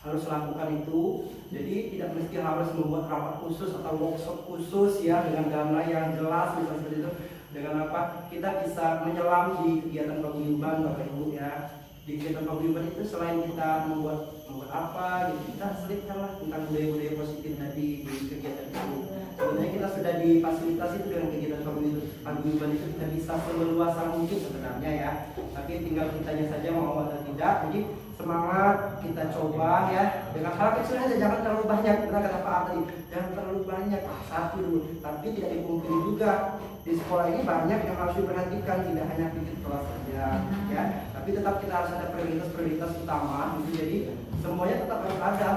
Speaker 4: harus lakukan itu. Jadi tidak mesti harus membuat rapat khusus atau workshop khusus ya dengan dana yang jelas misalnya seperti itu. Dengan apa kita bisa menyelam di kegiatan paguyuban Bapak Ibu ya. Di kegiatan paguyuban itu selain kita membuat apa gitu, kita selipkanlah tentang budaya-budaya positif tadi di kegiatan itu. Sebenarnya kita sudah difasilitasi itu dengan kegiatan paguyuban itu, kita bisa seluasa mungkin sebenarnya ya. Tapi tinggal kitanya saja mau atau tidak. Jadi semangat, kita coba ya dengan hal kecil aja, jangan terlalu banyak. Benar kata Pak tadi, jangan terlalu banyak, satu dulu. Tapi tidak dipungkiri juga di sekolah ini banyak yang harus diperhatikan, tidak hanya bikin kelas saja ya. Tapi tetap kita harus ada prioritas utama gitu. Jadi semuanya tetap harus ada.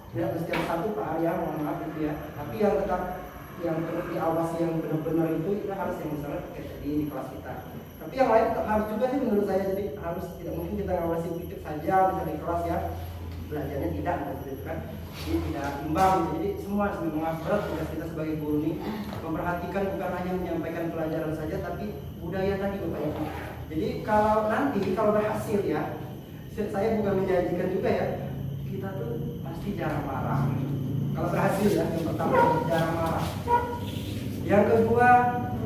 Speaker 4: Tidak mesti yang satu Pak Arya, mohon maaf gitu ya. Tapi yang tetap yang perlu diawasi yang benar-benar itu kita harus yang misalnya kayak tadi di kelas kita. Tapi yang lain tetap harus juga sih menurut saya. Jadi harus tidak mungkin kita ngawasi sedikit saja misalnya di kelas ya, belajarnya tidak gitu kan. Jadi tidak imbang gitu. Jadi semua memang berat tugas kita sebagai guru ini memperhatikan bukan hanya menyampaikan pelajaran saja, tapi budaya tadi Bapak Ibu. Jadi kalau berhasil ya, saya bukan menjanjikan juga ya, kita tuh pasti jarang marah. Kalau berhasil ya, yang pertama jarang marah. Yang kedua,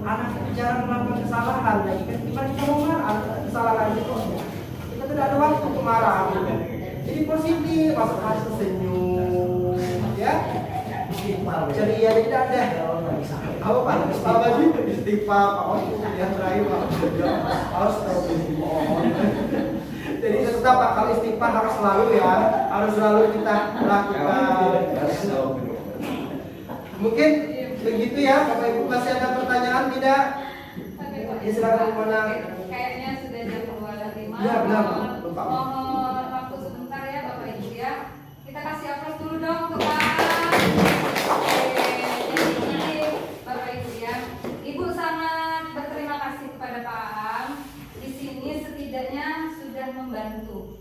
Speaker 4: anak jarang melakukan kesalahan. Lagi kan kita mau marah, kesalahan itu kita tidak ada waktu untuk marah. Jadi positif, masuk hasil senyum, ya, ceria tidak ada. Apa Pak? Pak Baju istighfar, Pak Os yang terakhir Pak Os Jadi tetap Pak, kalau istighfar harus selalu ya, harus selalu kita lakukan. Mungkin begitu ya, Bapak Ibu masih ada pertanyaan tidak? Ya silakan mana?
Speaker 1: Kayaknya sudah jam 2.05.
Speaker 4: Ya benar.
Speaker 1: Mohon waktu sebentar ya Bapak Ibu ya. Kita kasih aplaus dulu dong untuk Pak. Jadi Bapak Ibu ya, Ibu sangat berterima kasih kepada Pak Am. Di sini setidaknya sudah membantu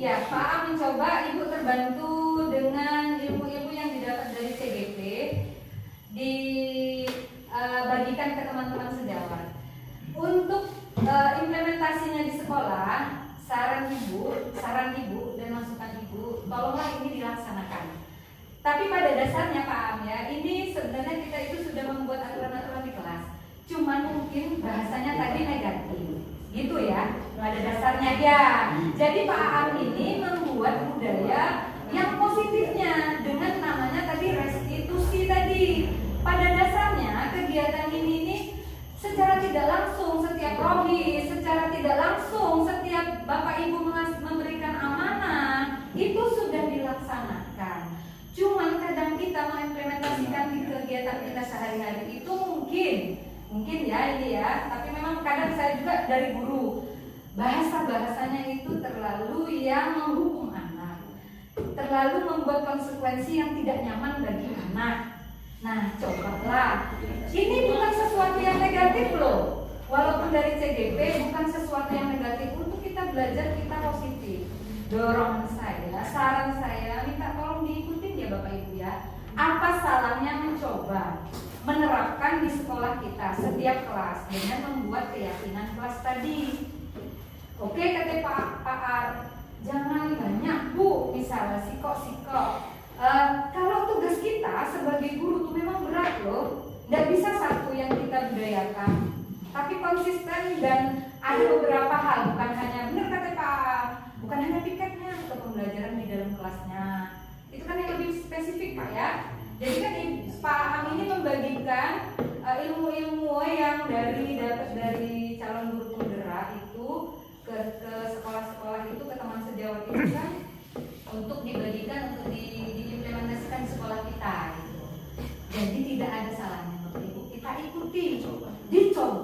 Speaker 1: ya Pak Am mencoba, Ibu terbantu dengan ilmu-ilmu yang didapat dari CGP dibagikan ke teman-teman sejawat. Untuk implementasinya di sekolah, saran ibu dan masukan ibu, tolonglah ini dilaksanakan. Tapi pada dasarnya Pak Am ya, ini sebenarnya kita itu sudah membuat aturan-aturan di kelas. Cuman mungkin bahasanya tadi negatif, gitu ya. Pada dasarnya ya. Jadi Pak Am ini membuat budaya yang positifnya dengan namanya tadi restitusi tadi. Pada dasarnya kegiatan ini secara tidak langsung setiap rohis, secara tidak langsung setiap Bapak Ibu memberikan amanah itu sudah dilaksanakan. Cuman kadang kita mengimplementasikan di kegiatan kita sehari-hari itu mungkin ya ini ya, tapi memang kadang saya juga dari guru bahasanya itu terlalu yang menghukum anak, terlalu membuat konsekuensi yang tidak nyaman bagi anak. Nah, cobalah. Ini bukan sesuatu yang negatif loh. Walaupun dari CGP bukan sesuatu yang negatif, untuk kita belajar kita positif. Dorongan saya, saran saya, minta tolong diikutin ya Bapak Ibu ya. Apa salahnya mencoba menerapkan di sekolah kita setiap kelas dengan membuat keyakinan kelas tadi. Oke, kata Pak Ar, jangan banyak Bu, misalnya sikok. Kalau tugas kita sebagai guru itu memang berat loh. Nggak bisa satu yang kita budayakan, tapi konsisten dan ada beberapa hal, bukan hanya benar kata Pak, bukan hanya piketnya atau pembelajaran di dalam kelasnya. Itu kan yang lebih spesifik Pak ya. Jadi kan Pak Am ini membagikan ilmu-ilmu yang dapat dari calon guru penggerak itu ke sekolah-sekolah itu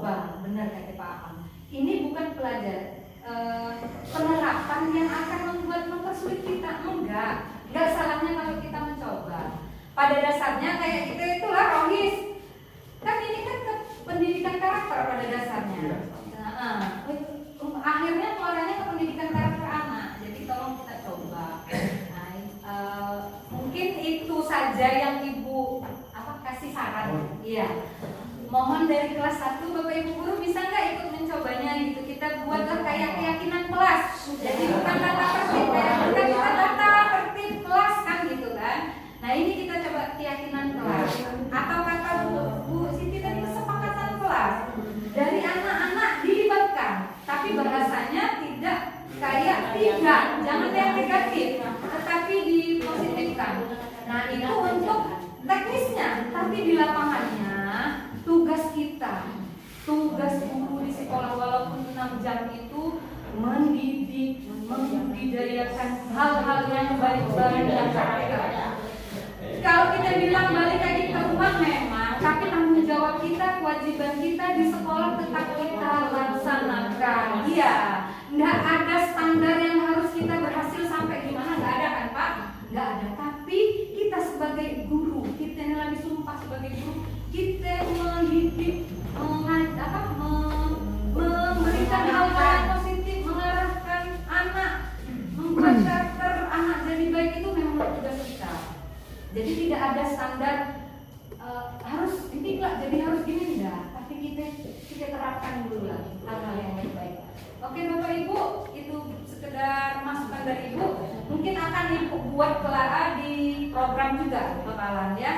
Speaker 1: mencoba, benar kata Pak Am. Ini bukan penerapan yang akan mempersulit kita, enggak salahnya kalau kita mencoba. Pada dasarnya kayak kita itulah rohis, kan ini kan pendidikan karakter pada dasarnya. Akhirnya keluarannya ke pendidikan karakter anak. Jadi tolong kita coba. Mungkin itu saja yang Ibu kasih saran. Iya. Mohon dari kelas 1 Bapak Ibu guru bisa nggak ikut mencobanya gitu. Kita buatlah kayak keyakinan kelas. Jadi bukan tata tertib kayak kita tata tertib kelas kan gitu kan. Nah ini kita coba keyakinan kelas. Atau kata Bu Siti tadi kesepakatan kelas. Dari anak-anak dilibatkan, tapi bahasanya tidak kayak tidak, jangan yang negatif, tetapi dipositifkan. Nah itu untuk teknisnya, tapi di lapangannya tugas kita, tugas guru di sekolah walaupun 6 jam itu mendidik, membudidayakan hal-hal yang baik-baik dan karakter. Kalau kita bilang balik lagi ke rumah memang, tapi tanggung jawab kita, kewajiban kita di sekolah tetap kita laksanakan. Iya, nggak ada standar yang harus kita berhasil sampai gimana, nggak ada kan Pak? Nggak ada. Tapi kita sebagai guru, kita yang lagi sumpah sebagai guru, kita mendidik, memberikan hal-hal yang positif, mengarahkan anak, membuat karakter anak jadi baik itu memang tugas kita. Jadi tidak ada standar harus ini enggak, jadi harus gini enggak, tapi kita terapkan dulu lah hal-hal yang baik-baik. Oke Bapak Ibu, itu sekedar masukan dari Ibu. Mungkin akan Ibu buat kelak di program juga bakalan ya.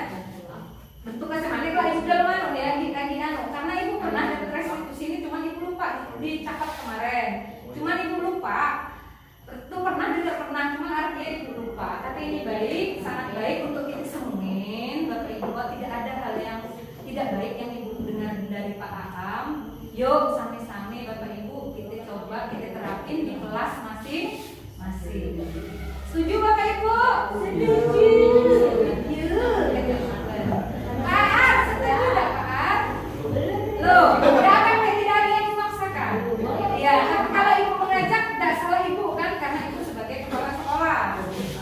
Speaker 1: Bentuk macam-macam kalau Ibu dalam anu ya di karena Ibu pernah dapat restitusi ini, cuma Ibu lupa dicatat kemarin. Cuma Ibu lupa. Itu pernah tidak pernah, cuma artinya Ibu lupa. Tapi ini baik, sangat baik untuk kita semungin Bapak Ibu. Tidak ada hal yang tidak baik yang Ibu dengar dari Pak Aam. Yuk sami-sami Bapak Ibu kita coba, kita terapin di kelas masing-masing. Setuju Bapak Ibu? Setuju. Pak Ar, setuju tidak Pak Ar? Loh, tidak akan tidak ada yang memaksakan. Ya, kalau Ibu mengajak tidak salah Ibu kan, karena Ibu sebagai kepala sekolah.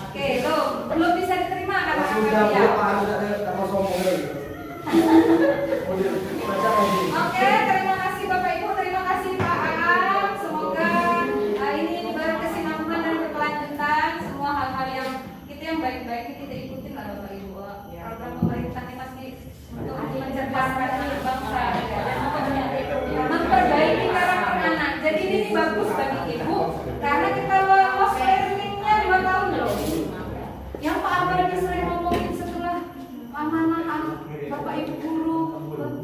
Speaker 1: Oke, loh, belum bisa diterima karena dia. Oke, terima kasih Bapak Ibu, terima kasih Pak Aam. Semoga ini baru kesinambungan dan berkelanjutan. Semua hal-hal yang kita yang baik-baik kita ikutin lah Bapak Ibu. Program pemerintah ini masih untuk mencerdaskan anak bangsa dan memperbaiki karakter anak. Jadi ini bagus bagi Ibu karena kita lost learningnya 2 tahun loh. Yang Pak Abadi sering ngomongin setelah amanah Bapak Ibu guru,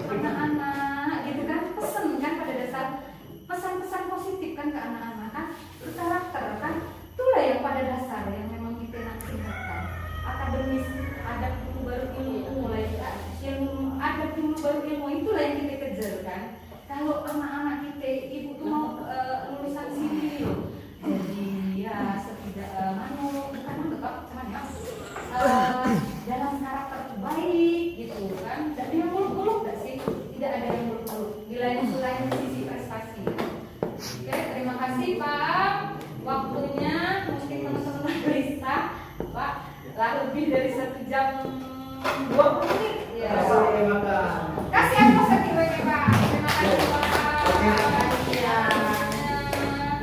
Speaker 1: anak-anak gitu kan, pesan kan pada dasar pesan-pesan positif kan ke anak-anak kan, karakter kan, itulah yang pada dasar yang memang kita nak siapkan. Akademis, ada ilmu baru ilmu mulai ilmu ada ilmu baru ilmu itulah yang kita kejar kan. Kalau anak-anak kita Ibu tuh mau lulusan sini loh, jadi ya setidak bukan tetap cuman ya dalam karakter baik gitu kan. Tidak ada yang muluk-muluk nggak sih? Tidak ada yang muluk-muluk. Selain sisi prestasi. Oke, terima kasih Pak. Waktunya mungkin teman-teman beristirahat Pak. Lah lebih dari 1 jam 20 menit. Ya. Kasih aku lagi Pak. Terima kasih Pak.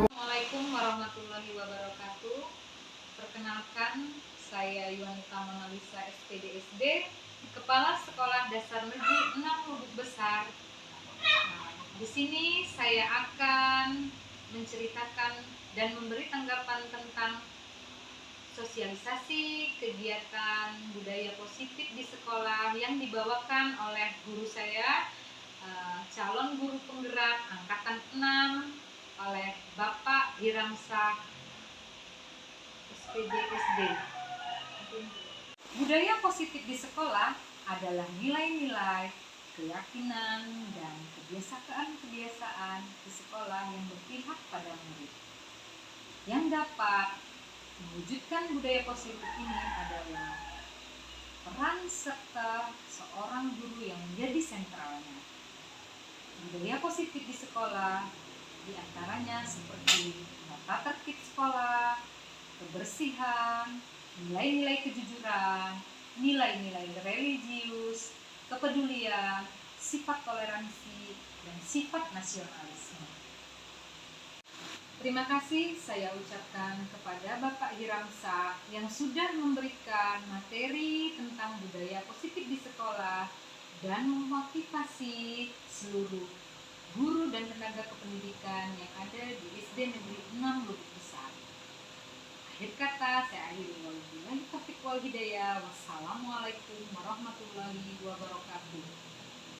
Speaker 1: Assalamualaikum warahmatullahi wabarakatuh. Perkenalkan, saya Yuanita Mona Lisa SPDSD, Kepala Sekolah Dasar Negeri 6 Lubuk Besar. Di sini saya akan menceritakan dan memberi tanggapan tentang sosialisasi kegiatan budaya positif di sekolah yang dibawakan oleh guru saya, calon guru penggerak angkatan 6 oleh Bapak Hiramsah SPDSD. Budaya positif di sekolah adalah nilai-nilai, keyakinan, dan kebiasaan-kebiasaan di sekolah yang berpihak pada murid. Yang dapat mewujudkan budaya positif ini adalah peran serta seorang guru yang menjadi sentralnya.
Speaker 6: budaya positif di sekolah, diantaranya seperti tata tertib sekolah, kebersihan, nilai-nilai kejujuran, nilai-nilai religius, kepedulian, sifat toleransi, dan sifat nasionalisme. Terima kasih saya ucapkan kepada Bapak Hiramsa yang sudah memberikan materi tentang budaya positif di sekolah dan memotivasi seluruh guru dan tenaga kependidikan yang ada di SD Negeri 6 Lubuk Besar. Akhir kata, saya akhiri wabillahi taufiq wal hidayah. Wassalamualaikum warahmatullahi wabarakatuh.